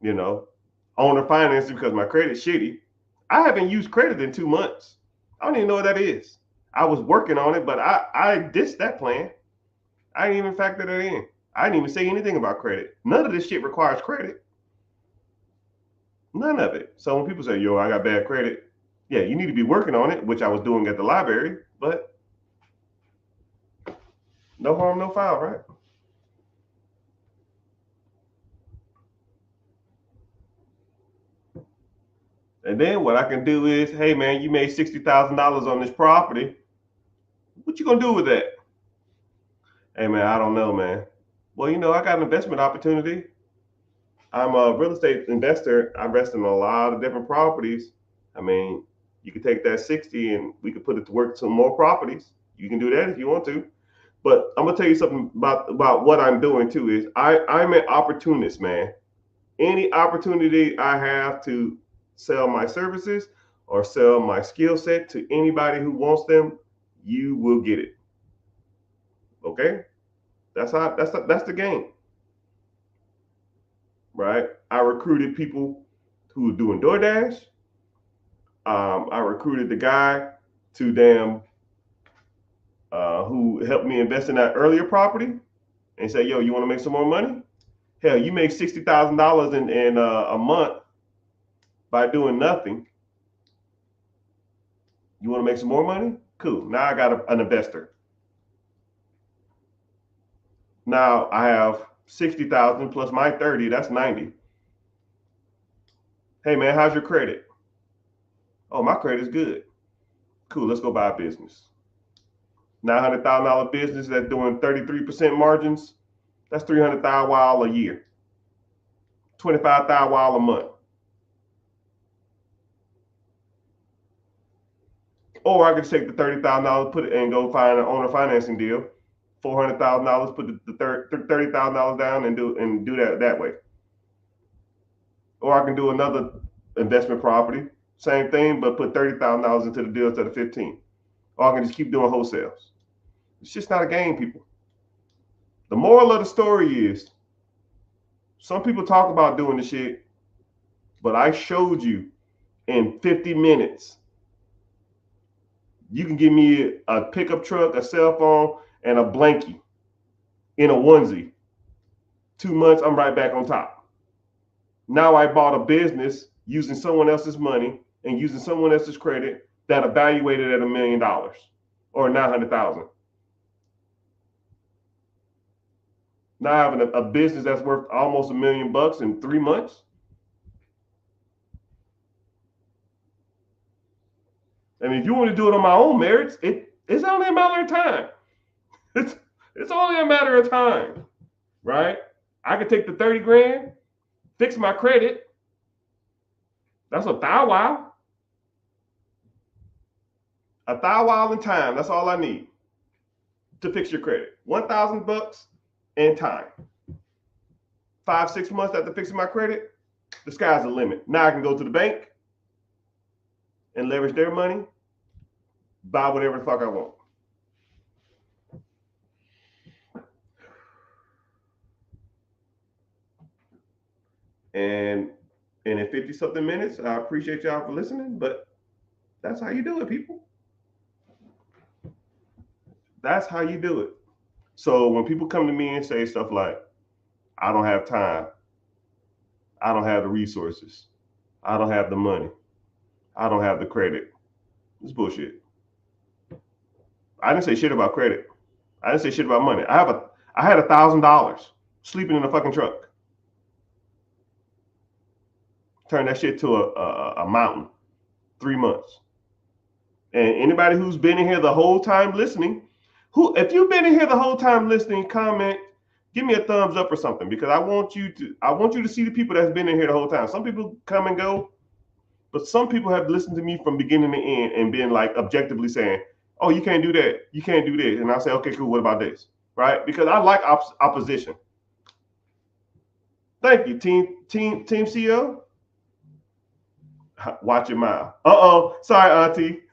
owner financing because my credit's shitty. I haven't used credit in 2 months. I don't even know what that is. I was working on it, but I ditched that plan. I didn't even factor that in. I didn't even say anything about credit. None of this shit requires credit. None of it. So when people say, yo, I got bad credit, yeah, you need to be working on it, which I was doing at the library, but no harm, no foul, right? And then what I can do is, hey man, you made $60,000 on this property. What you gonna do with that? Hey man, I don't know, man. Well, I got an investment opportunity. I'm a real estate investor. I invest in a lot of different properties. I mean, you could take that 60 and we could put it to work some more properties. You can do that if you want to. But I'm gonna tell you something about what I'm doing too. Is I'm an opportunist, man. Any opportunity I have to sell my services or sell my skill set to anybody who wants them, you will get it. Okay, that's the game, right? I recruited people who were doing DoorDash. I recruited the guy to damn who helped me invest in that earlier property and say, "Yo, you want to make some more money? Hell, you make $60,000 in a month by doing nothing. You want to make some more money? Cool. Now I got an investor. Now I have 60,000 plus my 30. That's 90. Hey man, how's your credit? Oh, my credit's good. Cool. Let's go buy a business. $900,000 business that's doing 33% margins. That's 300,000 a year. 25,000 a month. Or I could take the $30,000, put it and go find an owner financing deal. $400,000, put the $30,000 down and do that way. Or I can do another investment property, same thing, but put $30,000 into the deal instead of 15. Or I can just keep doing wholesales. It's just not a game, people. The moral of the story is, some people talk about doing the shit, but I showed you in 50 minutes. You can give me a pickup truck, a cell phone, and a blankie in a onesie. 2 months, I'm right back on top. Now I bought a business using someone else's money and using someone else's credit that evaluated at $1 million or 900,000. Now having a business that's worth almost $1 million in 3 months. I mean, if you want to do it on my own merits, it's only a matter of time. It's only a matter of time, right? I could take the 30 grand, fix my credit. That's a thou wow. A thou wow in time. That's all I need to fix your credit. $1,000 and time. 5-6 months after fixing my credit, the sky's the limit. Now I can go to the bank and leverage their money, buy whatever the fuck I want. And in 50 something minutes, I appreciate y'all for listening, but that's how you do it, people. That's how you do it. So when people come to me and say stuff like, I don't have time, I don't have the resources, I don't have the money, I don't have the credit, it's bullshit. I didn't say shit about credit. I didn't say shit about money. I had $1,000 sleeping in a fucking truck. Turn that shit to a mountain. 3 months. And anybody who's been in here the whole time listening, if you've been in here the whole time listening, comment, give me a thumbs up or something, because I want you to see the people that's been in here the whole time. Some people come and go, but some people have listened to me from beginning to end and been like objectively saying, oh, you can't do that, you can't do this. And I say, okay, cool, what about this? Right? Because I like opposition. Thank you, team CEO. Watch your mouth. Sorry, Auntie.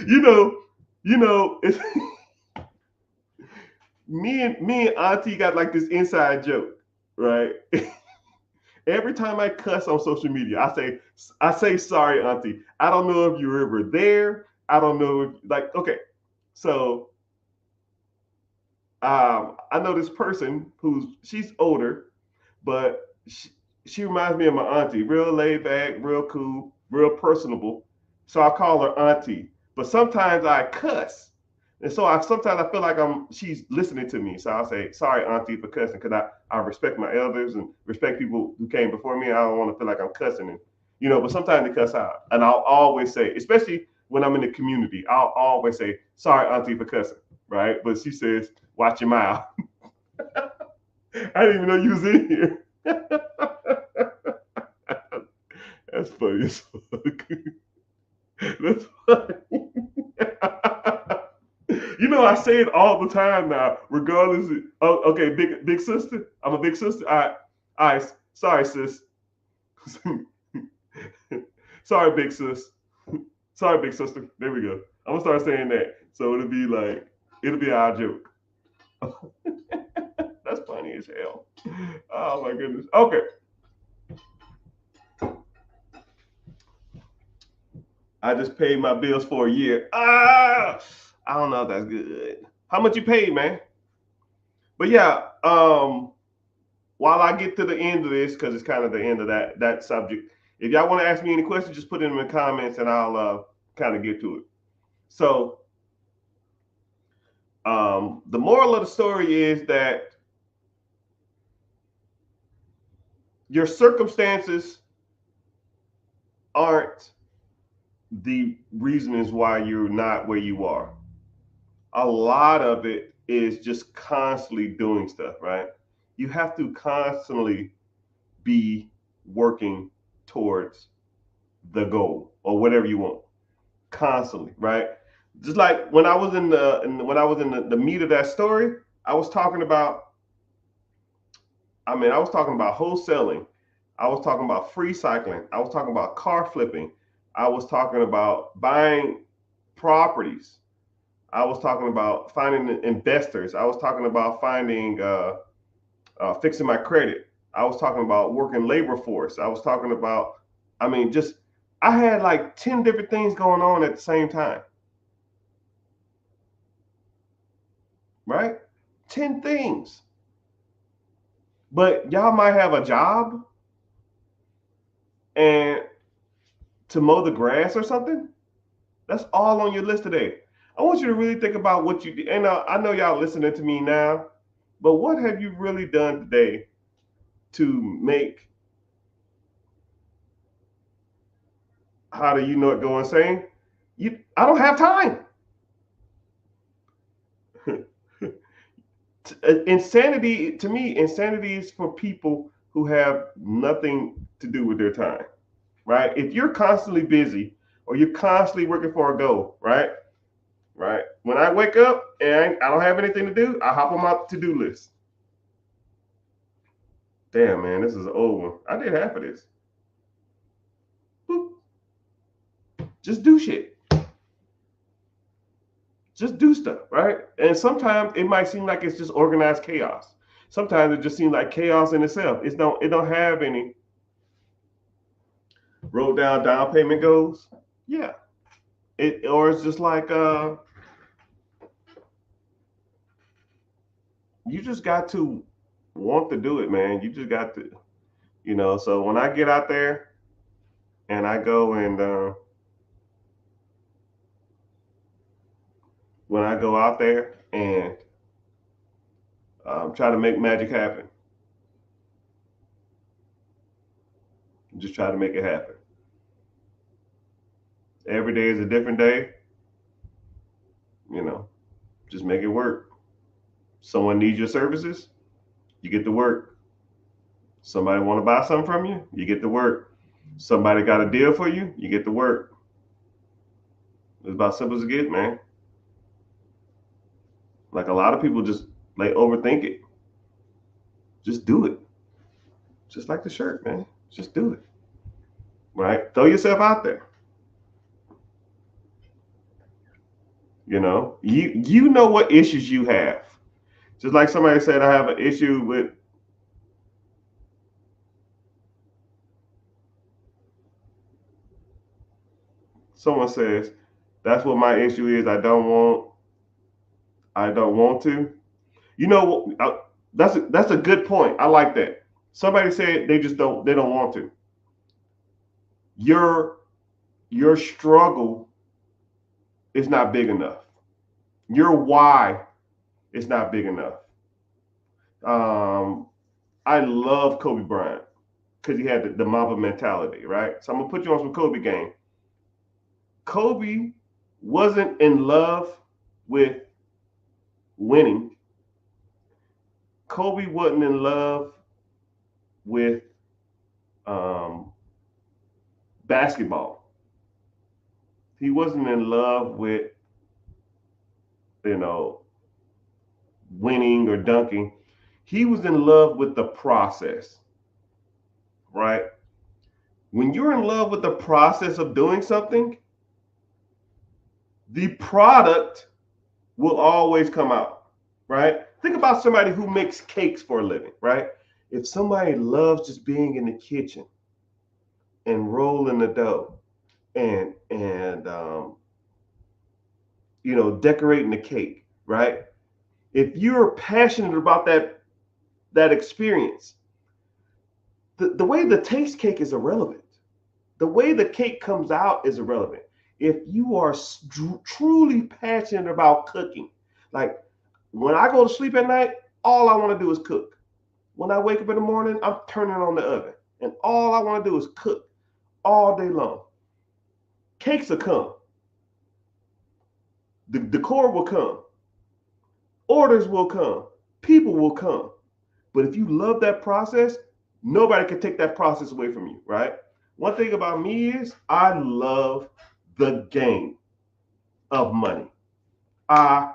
you know, it's me and Auntie got like this inside joke, right? Every time I cuss on social media, I say sorry, Auntie. I don't know if you were ever there. I don't know if okay. So I know this person she's older, but she reminds me of my auntie. Real laid back, real cool, real personable. So I call her Auntie. But sometimes I cuss. And so sometimes I feel like she's listening to me. So I'll say, sorry, Auntie, for cussing, because I respect my elders and respect people who came before me. I don't want to feel like I'm cussing. And, but sometimes they cuss out. And I'll always say, especially when I'm in the community, I'll always say, sorry, Auntie, for cussing. right? But she says, watch your mouth. I didn't even know you was in here. That's funny as fuck. That's funny. You know, I say it all the time now, regardless. Oh, okay, big sister. I'm a big sister. All right. Sorry, sis. Sorry, big sis. Sorry, big sister. There we go. I'm gonna start saying that, so it'll be our joke. That's funny as hell. Oh my goodness. Okay. I just paid my bills for a year. I don't know if that's good. How much you paid, man? But yeah, while I get to the end of this, because it's kind of the end of that subject, if y'all want to ask me any questions, just put it in the comments and I'll kind of get to it. So, the moral of the story is that your circumstances aren't the reasons why you're not where you are. A lot of it is just constantly doing stuff, right? You have to constantly be working towards the goal or whatever you want, constantly, right? Just like when I was in the meat of that story, I was talking about. I was talking about wholesaling. I was talking about free cycling. I was talking about car flipping. I was talking about buying properties. I was talking about finding investors. I was talking about finding fixing my credit. I was talking about working labor force. I was talking about, just I had like 10 different things going on at the same time. Right? 10 things. But y'all might have a job and to mow the grass or something. That's all on your list today. I want you to really think about what you did. And I know y'all listening to me now, but what have you really done today to make, how do you know it going saying? I don't have time. Insanity, to me, insanity is for people who have nothing to do with their time, right? If you're constantly busy or you're constantly working for a goal, right? Right. When I wake up and I don't have anything to do, I hop on my to-do list. Damn, man, this is an old one. I did half of this. Boop. Just do shit. Just do stuff, right? And sometimes it might seem like it's just organized chaos. Sometimes it just seems like chaos in itself. It don't have any wrote down payment goals. Yeah. Or it's just like you just got to want to do it, man. You just got to, so when I get out there and I go and when I go out there and try to make magic happen, just try to make it happen. Every day is a different day. Just make it work. Someone needs your services, you get to work. Somebody want to buy something from you, you get to work. Somebody got a deal for you, you get to work. It's about simple as it gets, man. Like a lot of people just like overthink it. Just do it. Just like the shirt, man. Just do it. Right? Throw yourself out there. You know what issues you have. Just like somebody said, I have an issue with someone says, that's what my issue is. I don't want to. That's a good point. I like that. Somebody said they don't want to. Your struggle is not big enough. Your why is not big enough. I love Kobe Bryant because he had the Mamba mentality, right? So I'm gonna put you on some Kobe game. Kobe wasn't in love with winning, Kobe wasn't in love with basketball. He wasn't in love with, you know, winning or dunking. He was in love with the process, right? When you're in love with the process of doing something, the product will always come out, right? Think about somebody who makes cakes for a living, right? If somebody loves just being in the kitchen and rolling the dough and decorating the cake, right? If you're passionate about that experience, the way the taste cake is irrelevant. The way the cake comes out is irrelevant. If you are truly passionate about cooking, like when I go to sleep at night, all I want to do is cook. When I wake up in the morning, I'm turning on the oven, and all I want to do is cook all day long. Cakes will come. The decor will come. Orders will come. People will come. But if you love that process, nobody can take that process away from you, right? One thing about me is I love the game of money. I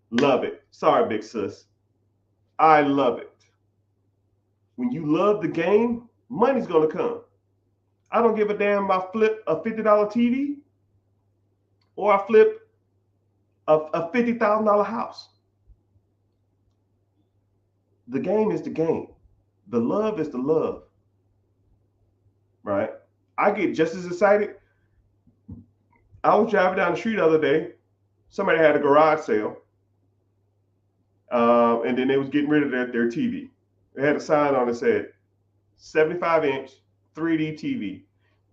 love it. Sorry, big sis. I love it. When you love the game, money's going to come. I don't give a damn if I flip a $50 TV or I flip a $50,000 house. The game is the game. The love is the love, right? I get just as excited. I was driving down the street the other day. Somebody had a garage sale, and then they was getting rid of their TV. They had a sign on it that said 75-inch 3D TV.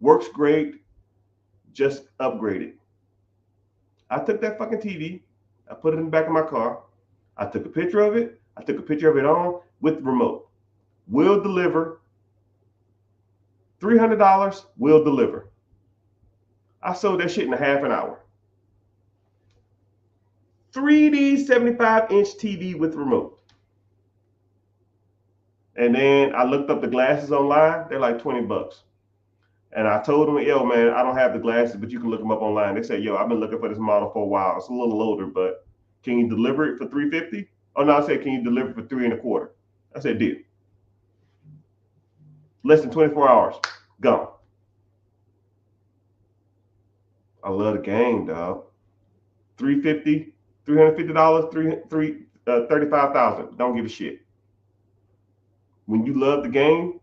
Works great, just upgraded. I took that fucking TV, I put it in the back of my car, I took a picture of it, I took a picture of it on with the remote. Will deliver. $300, will deliver. I sold that shit in a half an hour. 3D 75-inch TV with remote. And then I looked up the glasses online. They're like $20. And I told them, yo, man, I don't have the glasses, but you can look them up online. They said, yo, I've been looking for this model for a while. It's a little older, but can you deliver it for $350? Oh, no, I said, can you deliver it for $325? I said, deal. Less than 24 hours, gone. I love the game, dog. $350, $35,000. Don't give a shit. When you love the game,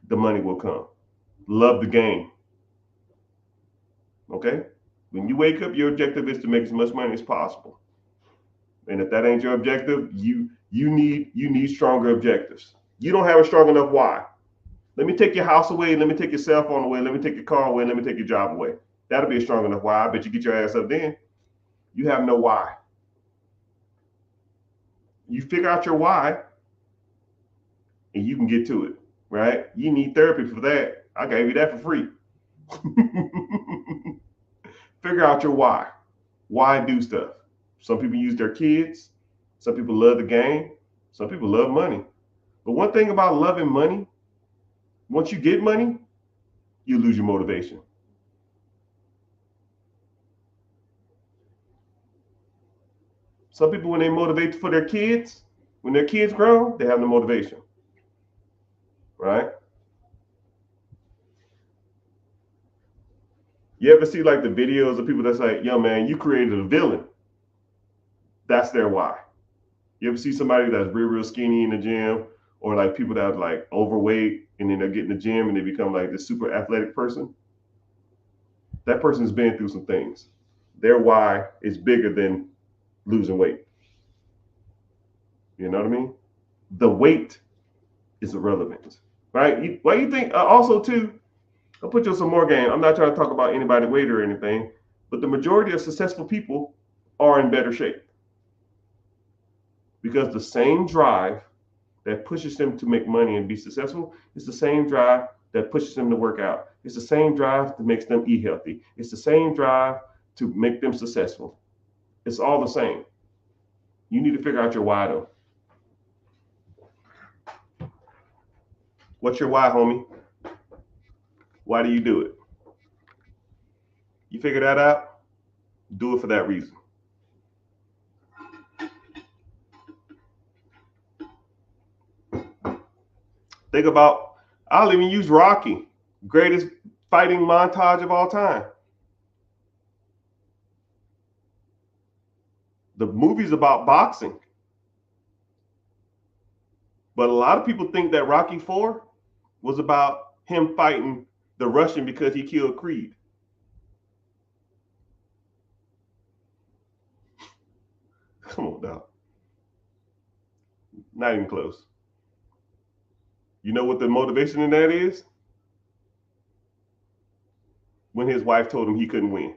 the money will come. Love the game. Okay? When you wake up, your objective is to make as much money as possible. And if that ain't your objective, you need stronger objectives. You don't have a strong enough why. Let me take your house away. Let me take your cell phone away. Let me take your car away. Let me take your job away. That'll be a strong enough why. I bet you get your ass up then. You have no why. You figure out your why and you can get to it, right? You need therapy for that. I gave you that for free. Figure out your why. Why do stuff? Some people use their kids. Some people love the game. Some people love money. But one thing about loving money, once you get money, you lose your motivation. Some people, when they motivate for their kids, when their kids grow, they have no motivation, right? You ever see like the videos of people that's like, yo, man, you created a villain. That's their why. You ever see somebody that's real skinny in the gym, or like people that are like overweight and then they get in the gym and they become like this super athletic person? That person's been through some things. Their why is bigger than losing weight. You know what I mean? The weight is irrelevant, right? Why you think also too, I'll put you on some more game. I'm not trying to talk about anybody's weight or anything, but the majority of successful people are in better shape. Because the same drive that pushes them to make money and be successful is the same drive that pushes them to work out. It's the same drive that makes them eat healthy. It's the same drive to make them successful. It's all the same. You need to figure out your why though. What's your why, homie? Why do you do it? You figure that out, do it for that reason. Think about, I'll even use Rocky, greatest fighting montage of all time. The movie's about boxing. But a lot of people think that Rocky 4 was about him fighting the Russian because he killed Creed. Come on, dog. Not even close. You know what the motivation in that is? When his wife told him he couldn't win.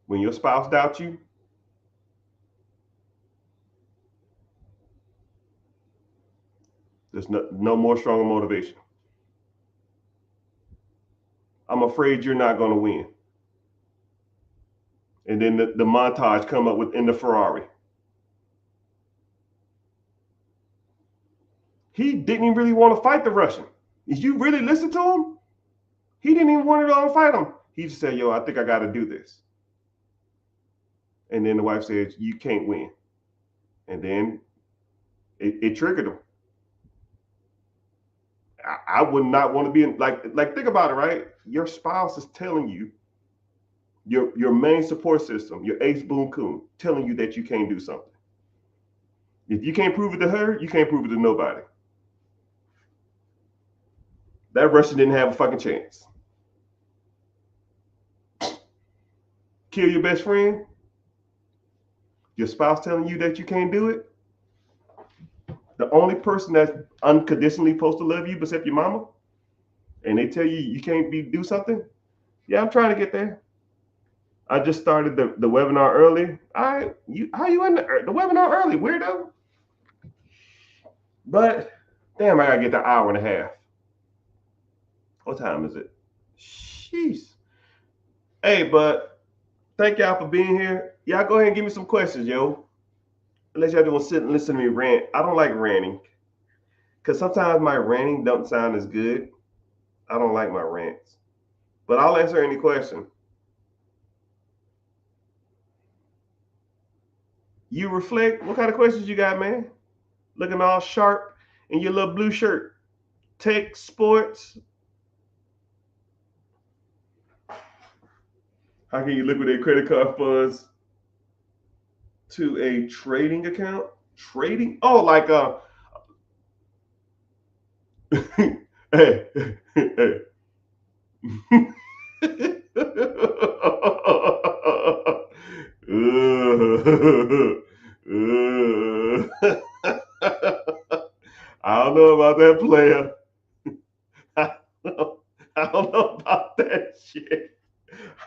When your spouse doubts you, there's no more stronger motivation. I'm afraid you're not going to win. And then the montage come up with in the Ferrari. He didn't even really want to fight the Russian. If you really listen to him, he didn't even want to fight him. He just said, yo, I think I got to do this. And then the wife says, you can't win. And then it triggered him. I would not want to be in, like think about it, right? Your spouse is telling you, your main support system, your ace boom coon, telling you that you can't do something. If you can't prove it to her, you can't prove it to nobody. That Russian didn't have a fucking chance. Kill your best friend? Your spouse telling you that you can't do it? The only person that's unconditionally supposed to love you except your mama, and they tell you you can't do something? Yeah, I'm trying to get there. I just started the webinar early. How you in the webinar early, weirdo? But damn, I gotta get the hour and a half. What time is it? Jeez. Hey, but thank y'all for being here. Y'all go ahead and give me some questions, yo. Unless y'all don't sit and listen to me rant. I don't like ranting. Because sometimes my ranting don't sound as good. I don't like my rants. But I'll answer any question. You reflect. What kind of questions you got, man? Looking all sharp in your little blue shirt. Tech, sports. How can you liquidate credit card funds to a trading account? Trading? Oh, like hey, hey. I don't know about that, player. I don't know about that shit.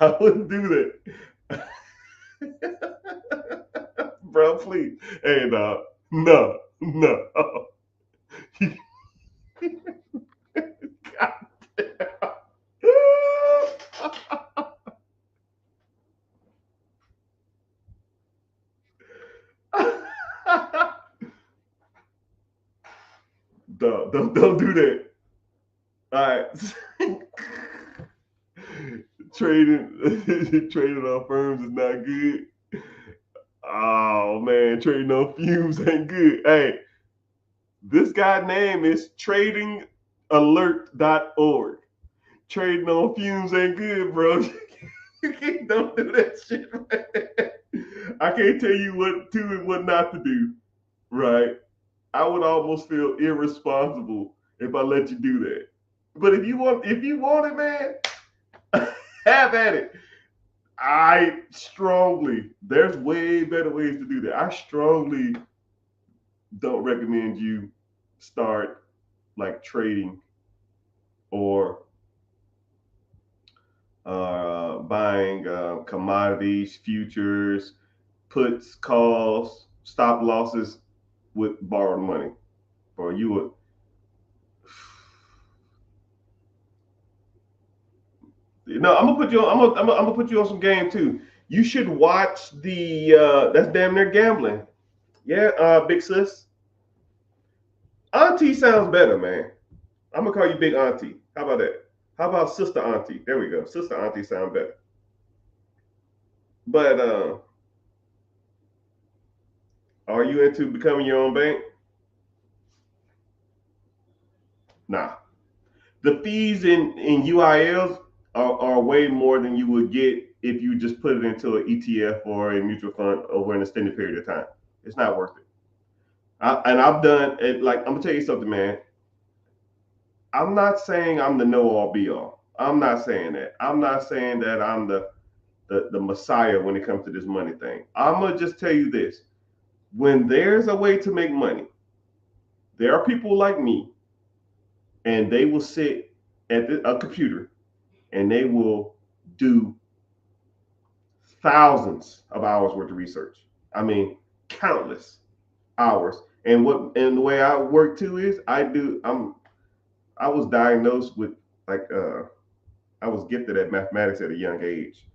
I wouldn't do that. Bro, please. Hey, no. No. God damn. Don't do that. All right. Trading on firms is not good. Oh man, trading on fumes ain't good. Hey, this guy's name is tradingalert.org. Trading on fumes ain't good, bro. Don't do that shit, man. I can't tell you what to and what not to do, right? I would almost feel irresponsible if I let you do that. But if you want it, man, have at it. There's way better ways to do that. I strongly don't recommend you start like trading or buying commodities, futures, puts, calls, stop losses with borrowed money. Or you would. No, I'm gonna put you on. I'm gonna put you on some game too. You should watch the that's damn near gambling. Yeah, big sis. Auntie sounds better, man. I'm gonna call you Big Auntie. How about that? How about Sister Auntie? There we go. Sister Auntie sound better. But are you into becoming your own bank? Nah. The fees in UILs are way more than you would get if you just put it into an ETF or a mutual fund over an extended period of time. It's not worth it. And I've done it. Like, I'm gonna tell you something, man. I'm not saying I'm the know all be all. I'm not saying that. I'm not saying that I'm the messiah when it comes to this money thing. I'm gonna just tell you this: when there's a way to make money, there are people like me, and they will sit at a computer and they will do thousands of hours worth of research. I mean, countless hours. And the way I work too is I was diagnosed with like I was gifted at mathematics at a young age.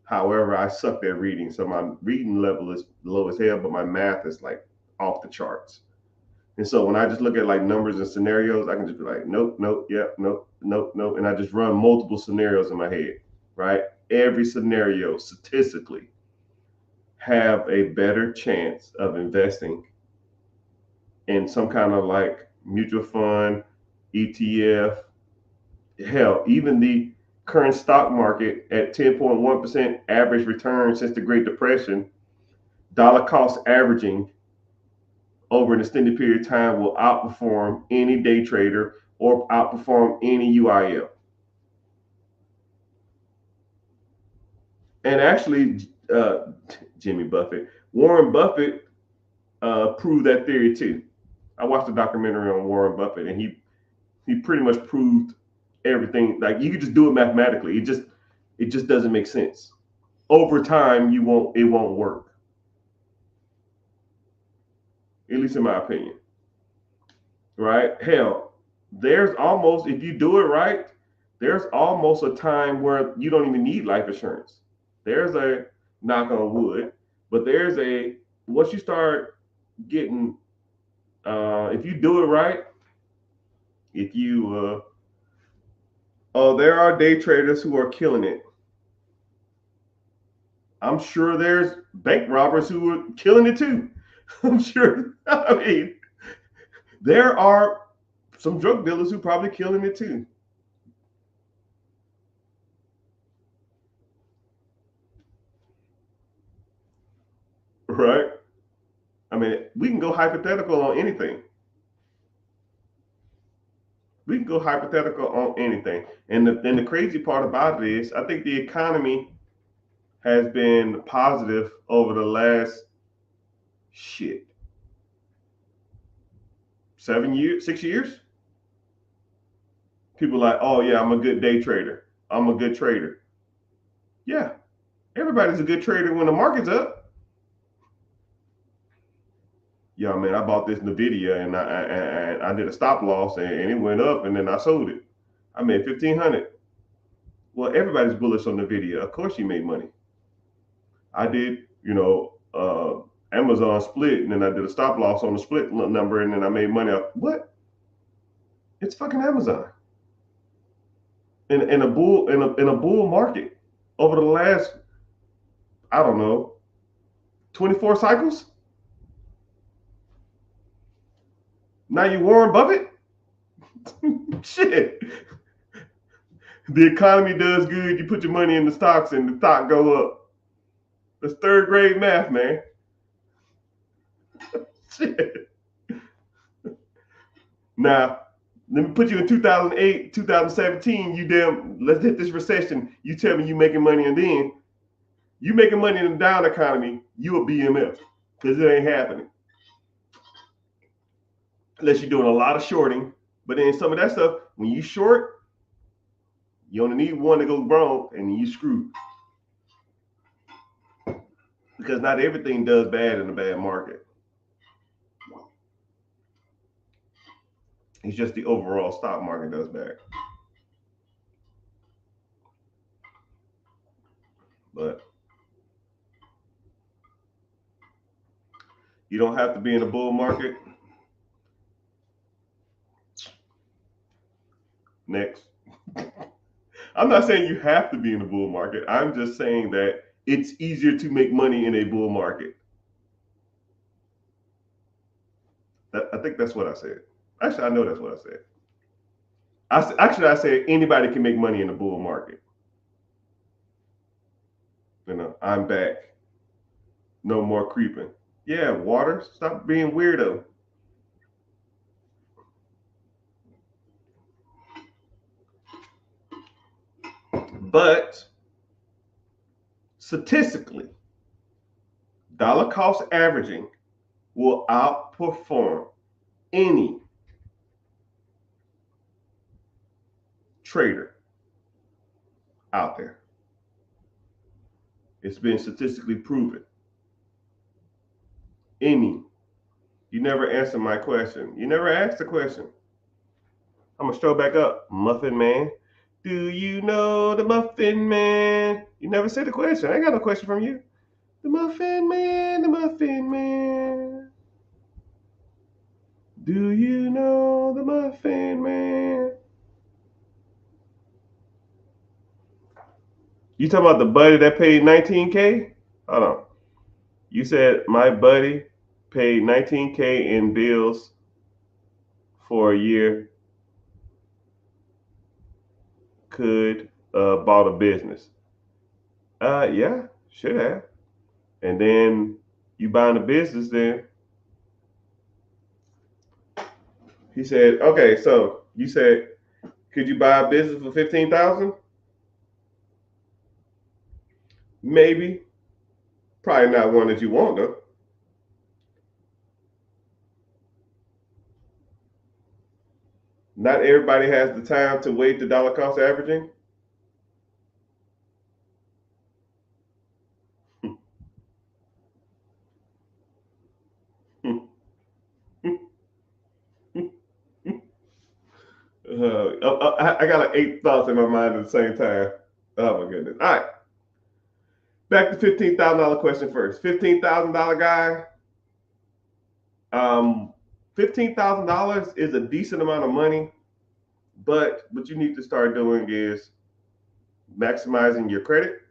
However, I sucked at reading, so my reading level is low as hell, but my math is like off the charts. And so when I just look at like numbers and scenarios, I can just be like, nope, nope, yep, nope, nope, nope, and I just run multiple scenarios in my head, right? Every scenario statistically have a better chance of investing in some kind of like mutual fund, ETF, hell, even the current stock market at 10.1% average return since the Great Depression, dollar cost averaging over an extended period of time will outperform any day trader or outperform any UIL. And actually, Jimmy Buffett, Warren Buffett proved that theory too. I watched a documentary on Warren Buffett, and he pretty much proved everything. Like, you could just do it mathematically. It just doesn't make sense. Over time, it won't work. At least in my opinion. Right? Hell, there's almost, if you do it right, there's almost a time where you don't even need life insurance. There's a, knock on wood, but there's a, once you start getting, if you do it right, if you, oh, there are day traders who are killing it. I'm sure there's bank robbers who are killing it too. I'm sure. I mean, there are some drug dealers who probably killing it too. Right? I mean, we can go hypothetical on anything. We can go hypothetical on anything. And the crazy part about it is, I think the economy has been positive over the last shit 7 years, 6 years. People are like, oh yeah, I'm a good day trader. I'm a good trader. Yeah, everybody's a good trader when the market's up. Yeah, man, I bought this Nvidia and I did a stop loss and it went up and then I sold it. I made 1,500. Well, everybody's bullish on Nvidia. Of course, you made money. I did, Amazon split and then I did a stop loss on the split number and then I made money off. What? It's fucking Amazon. In a bull market over the last, I don't know, 24 cycles. Now you Warren Buffett. Shit. The economy does good. You put your money in the stocks and the stock go up. That's third grade math, man. Shit. Now, let me put you in 2008, 2017. Let's hit this recession. You tell me you making money, and then you making money in a down economy, you a BMF because it ain't happening unless you're doing a lot of shorting. But then some of that stuff, when you short, you only need one to go wrong, and then you screwed because not everything does bad in a bad market. It's just the overall stock market does bad. But You don't have to be in a bull market. Next. I'm not saying you have to be in a bull market. I'm just saying that it's easier to make money in a bull market. I think that's what I said. Actually, I know that's what I said. I said anybody can make money in a bull market. I'm back. No more creeping. Yeah, water, stop being weirdo. But statistically, dollar cost averaging will outperform any trader out there. It's been statistically proven. Any. You never answered my question. You never asked the question. I'm gonna stroll back up. Muffin Man. Do you know the Muffin Man? You never said the question. I ain't got no question from you. The Muffin Man, the Muffin Man. Do you know the Muffin Man? You talking about the buddy that paid 19K? Hold on. You said my buddy paid 19K in bills for a year. Could bought a business. Yeah, should have. And then you buying a business, then he said, okay, so you said, could you buy a business for 15,000? Maybe. Probably not one that you want though. Not everybody has the time to wait the dollar cost averaging. I got like 8 thoughts in my mind at the same time. Oh my goodness. All right. Back to $15,000 question first. $15,000 guy. $15,000 is a decent amount of money, but what you need to start doing is maximizing your credit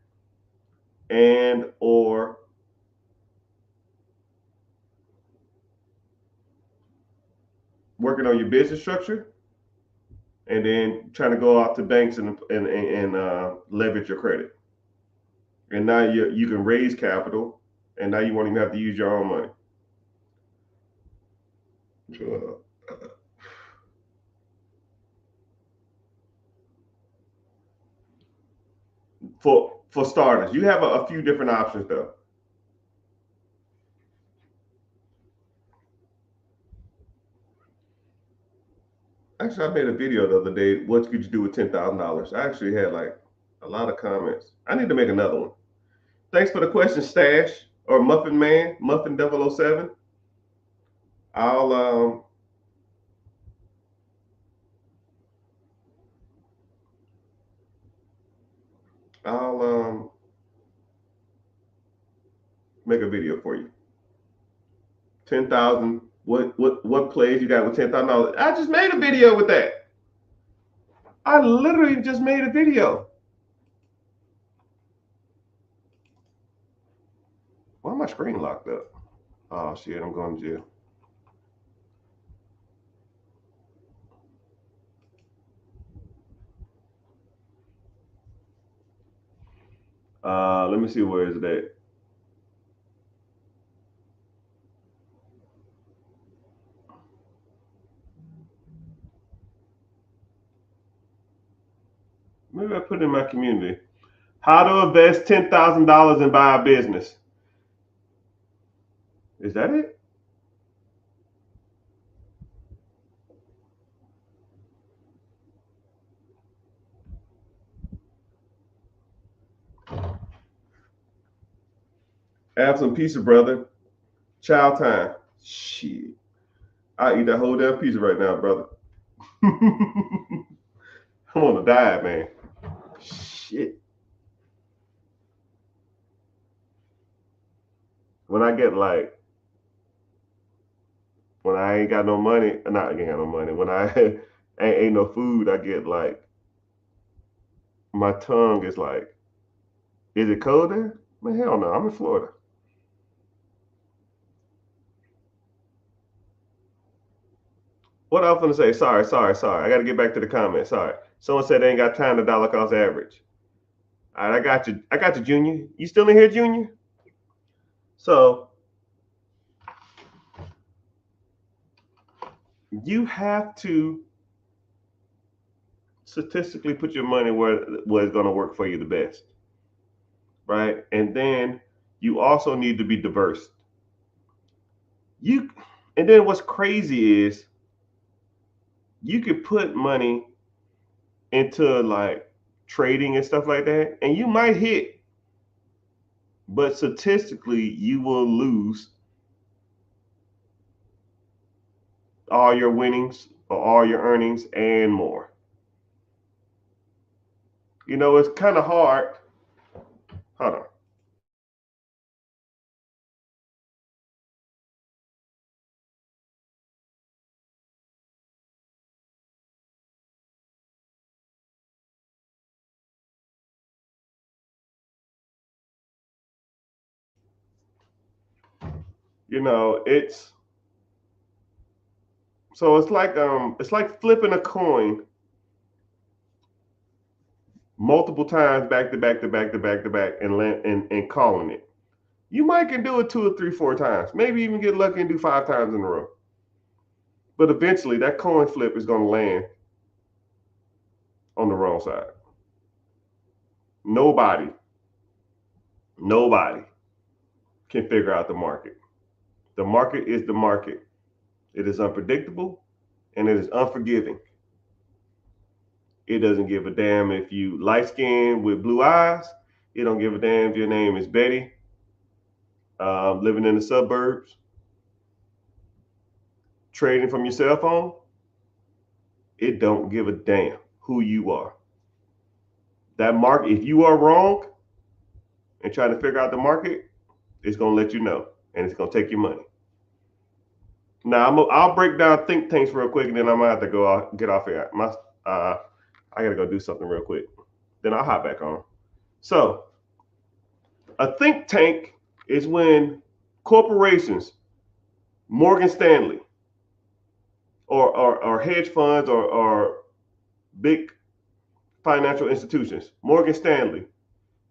and or working on your business structure, and then trying to go out to banks and leverage your credit. And now you can raise capital, and now you won't even have to use your own money. For starters, you have a few different options though. Actually, I made a video the other day. What could you do with $10,000? I actually had like a lot of comments. I need to make another one. Thanks for the question, Stash or Muffin Man, Muffin 007. I'll make a video for you. 10,000. What plays you got with $10,000? I just made a video with that. I literally just made a video. Why my screen locked up? Oh shit, I'm going to jail. Let me see, where is it at? Maybe I put it in my community. How to invest $10,000 and buy a business. Is that it? Have some pizza, brother. Chow time. Shit. I eat that whole damn pizza right now, brother. I'm on a diet, man. Shit. When I get like When I ain't got no money, not I ain't got no money. When I ain't no food, I get like my tongue is like, is it cold there? Man, hell no, I'm in Florida. What I was gonna say? Sorry. I got to get back to the comments. Sorry. Someone said they ain't got time to dollar cost average. All right, I got you. I got you, Junior. You still in here, Junior? So you have to statistically put your money where it's going to work for you the best, right? And then you also need to be diverse. You, and then what's crazy is you could put money into like trading and stuff like that, and you might hit, but statistically you will lose all your winnings or all your earnings and more. It's kind of hard. Hold on. It's so it's like flipping a coin multiple times back to back to back to back to back and calling it. You might can do it two or three, 4 times, maybe even get lucky and do 5 times in a row. But eventually that coin flip is gonna land on the wrong side. Nobody, nobody can figure out the market. The market is the market. It is unpredictable and it is unforgiving. It doesn't give a damn if you light skinned with blue eyes. It don't give a damn if your name is Betty, living in the suburbs, trading from your cell phone. It don't give a damn who you are. That market, if you are wrong and trying to figure out the market, it's gonna let you know, and it's gonna take your money. Now I'll break down think tanks real quick, and then I'm gonna have to go get off here. I gotta go do something real quick. Then I'll hop back on. So a think tank is when corporations, Morgan Stanley, or hedge funds or big financial institutions, Morgan Stanley,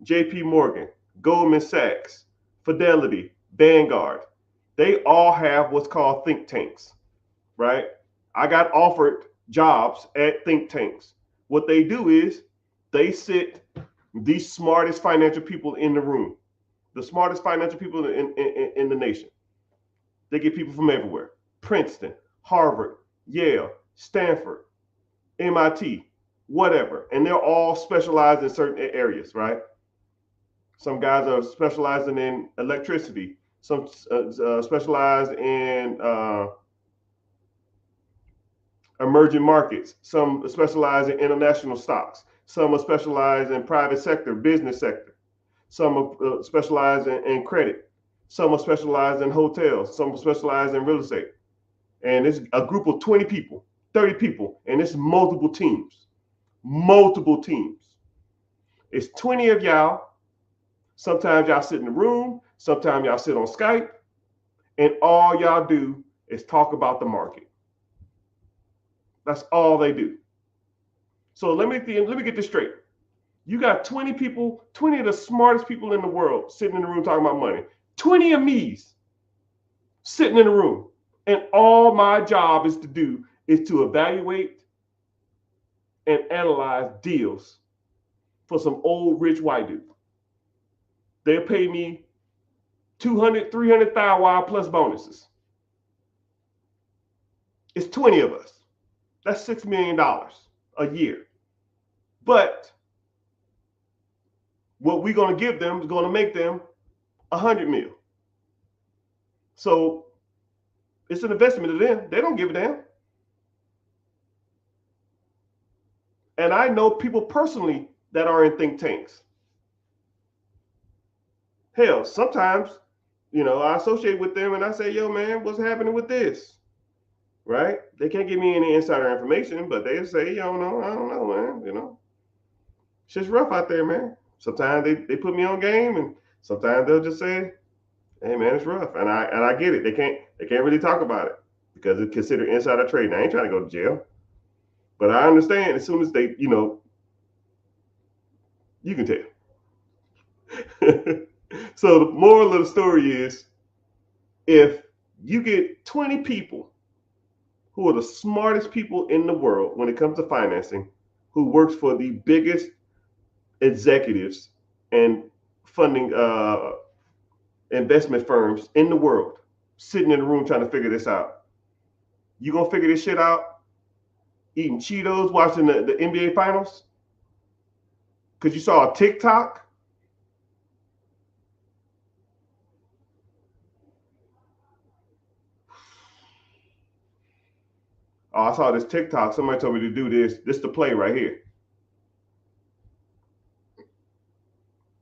JP Morgan, Goldman Sachs, Fidelity, Vanguard, they all have what's called think tanks, right? I got offered jobs at think tanks. What they do is they sit the smartest financial people in the room, the smartest financial people in the nation. They get people from everywhere: Princeton, Harvard, Yale, Stanford, MIT, whatever. And they're all specialized in certain areas, right? Some guys are specializing in electricity, some specialized in emerging markets, some specialize in international stocks, some are specialized in private sector, business sector, some are specialized in credit, some are specialized in hotels, some are specialized in real estate. And it's a group of 20 people, 30 people, and it's multiple teams. Multiple teams. It's 20 of y'all. Sometimes y'all sit in the room, sometimes y'all sit on Skype, and all y'all do is talk about the market. That's all they do. So let me get this straight. You got 20 people, 20 of the smartest people in the world sitting in the room talking about money. 20 of me's sitting in the room. And all my job is to evaluate and analyze deals for some old rich white dude. They'll pay me 200, 300,000 plus bonuses. It's 20 of us. That's $6 million a year. But what we're going to give them is going to make them 100 mil. So it's an investment to them. They don't give a damn. And I know people personally that are in think tanks. Hell, sometimes, I associate with them and I say, yo, man, what's happening with this? right? They can't give me any insider information, but they say, you don't know, I don't know, man. You know, it's just rough out there, man. Sometimes they put me on game, and sometimes they'll just say, hey, man, it's rough, and I get it. They can't really talk about it because it's considered insider trading. I ain't trying to go to jail, but I understand as soon as they, you can tell. So the moral of the story is, if you get 20 people who are the smartest people in the world when it comes to financing, who works for the biggest executives and funding investment firms in the world, sitting in the room trying to figure this out. You gonna figure this shit out eating Cheetos, watching the NBA finals? Because you saw a TikTok? Oh, I saw this TikTok. Somebody told me to do this. This the play right here.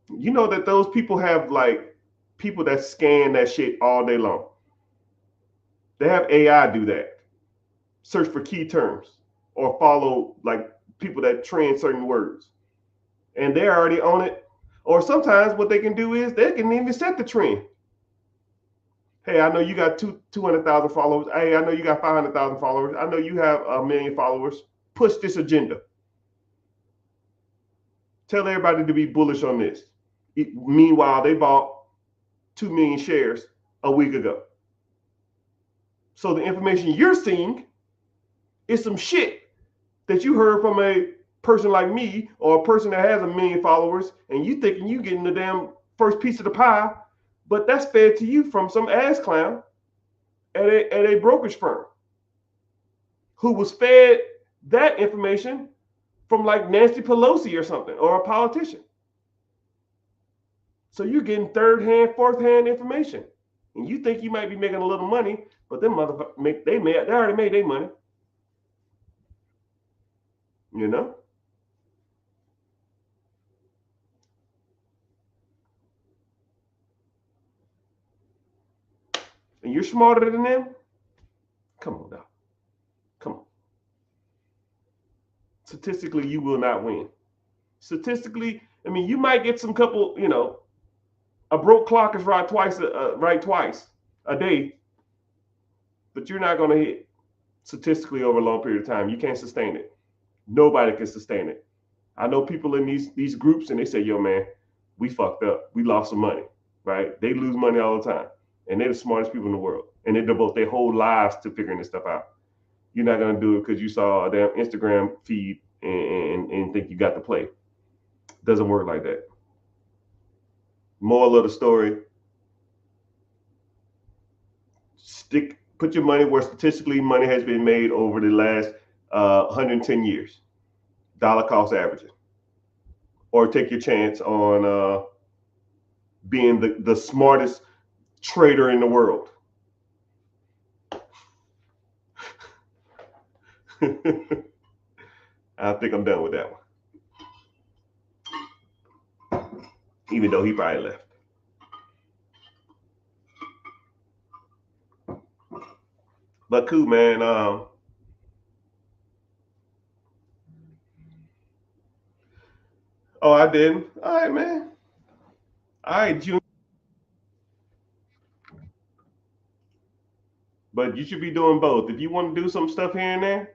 You know that those people have like people that scan that shit all day long. They have AI do that. Search for key terms or follow like people that trend certain words. And they're already on it. Or sometimes what they can do is they can even set the trend. Hey, I know you got 200,000 followers. Hey, I know you got 500,000 followers. I know you have a million followers. Push this agenda. Tell everybody to be bullish on this. Meanwhile, they bought 2 million shares a week ago. So the information you're seeing is some shit that you heard from a person like me or a person that has a million followers, and you thinking you getting the damn first piece of the pie, but that's fed to you from some ass clown at a brokerage firm who was fed that information from like Nancy Pelosi or something, or a politician. So you're getting third hand, fourth hand information, and you think you might be making a little money, but them motherfuckers they already made their money, you know. And you're smarter than them. Come on now, come on. Statistically, you will not win. Statistically, I mean, you might get some couple, a broke clock is right twice a day, but you're not going to hit statistically over a long period of time. You can't sustain it. Nobody can sustain it. I know people in these groups and they say, yo, man, we fucked up. We lost some money, right? They lose money all the time. And they're the smartest people in the world. And they devote their whole lives to figuring this stuff out. You're not going to do it because you saw a damn Instagram feed and think you got to play. It doesn't work like that. Moral of the story, put your money where statistically money has been made over the last 110 years, dollar cost averaging, or take your chance on being the smartest trader in the world. I think I'm done with that one, even though he probably left. But cool, man. Oh, I didn't. All right, man. All right, June. But you should be doing both. If you want to do some stuff here and there,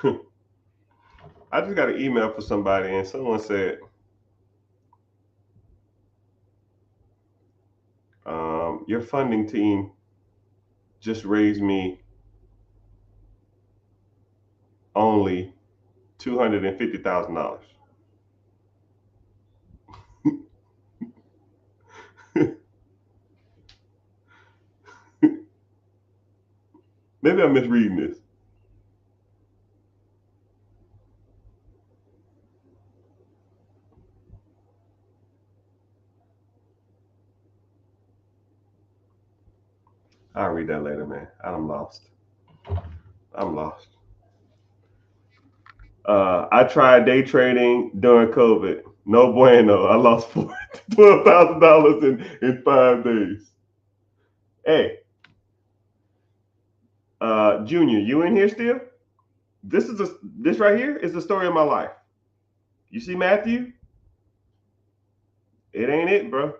I just got an email for somebody, and someone said, your funding team just raised me only $250,000. Maybe I'm misreading this. I'll read that later, man. I'm lost. I'm lost. I tried day trading during COVID. No bueno. I lost $12,000 in 5 days. Hey, Junior, you in here still? This right here is the story of my life. You see Matthew? It ain't it, bro.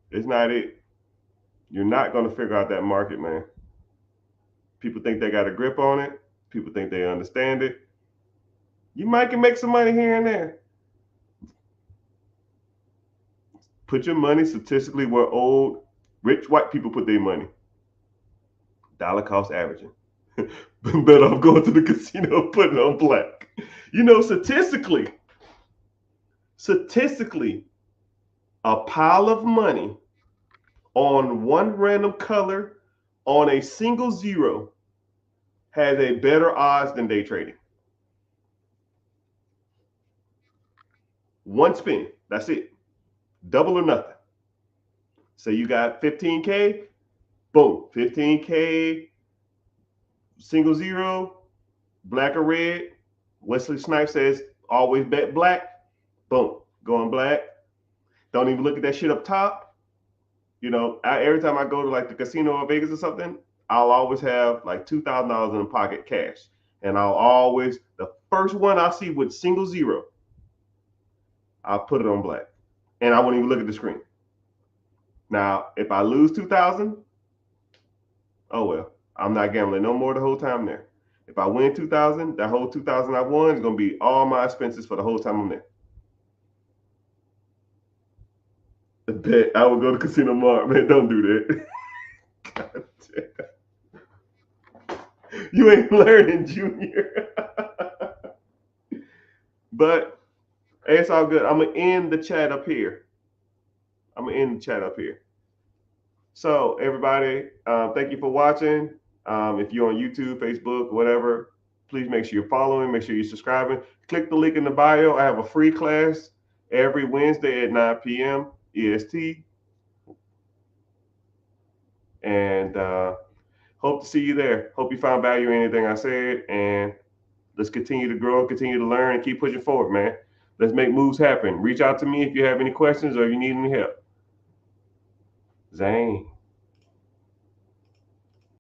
It's not it. You're not gonna figure out that market, man. People think they got a grip on it. People think they understand it. You might can make some money here and there. Put your money statistically where old, rich white people put their money. Dollar cost averaging. Better off going to the casino and putting on black. You know, statistically, a pile of money on one random color on a single zero has a better odds than day trading. One spin, that's it. Double or nothing. So you got 15K, boom, 15K, single zero, black or red. Wesley Snipes says always bet black. Boom, going black. Don't even look at that shit up top. You know, every time I go to like the casino or Vegas or something, I'll always have like $2,000 in pocket cash. And I'll always, the first one I see with single zero, I'll put it on black. And I won't even look at the screen. Now, if I lose 2,000, oh well, I'm not gambling no more the whole time there. If I win 2,000, that whole 2,000 I won is gonna be all my expenses for the whole time I'm there. I bet I would go to Casino Mart, man. Don't do that. God damn. You ain't learning, Junior. But hey, it's all good. I'm gonna end the chat up here. So everybody, thank you for watching. If you're on YouTube, Facebook, whatever, please make sure you're following, make sure you're subscribing. Click the link in the bio. I have a free class every Wednesday at 9 p.m. EST. And hope to see you there. Hope you found value in anything I said. And let's continue to grow, continue to learn, and keep pushing forward, man. Let's make moves happen. Reach out to me if you have any questions or you need any help. Zane.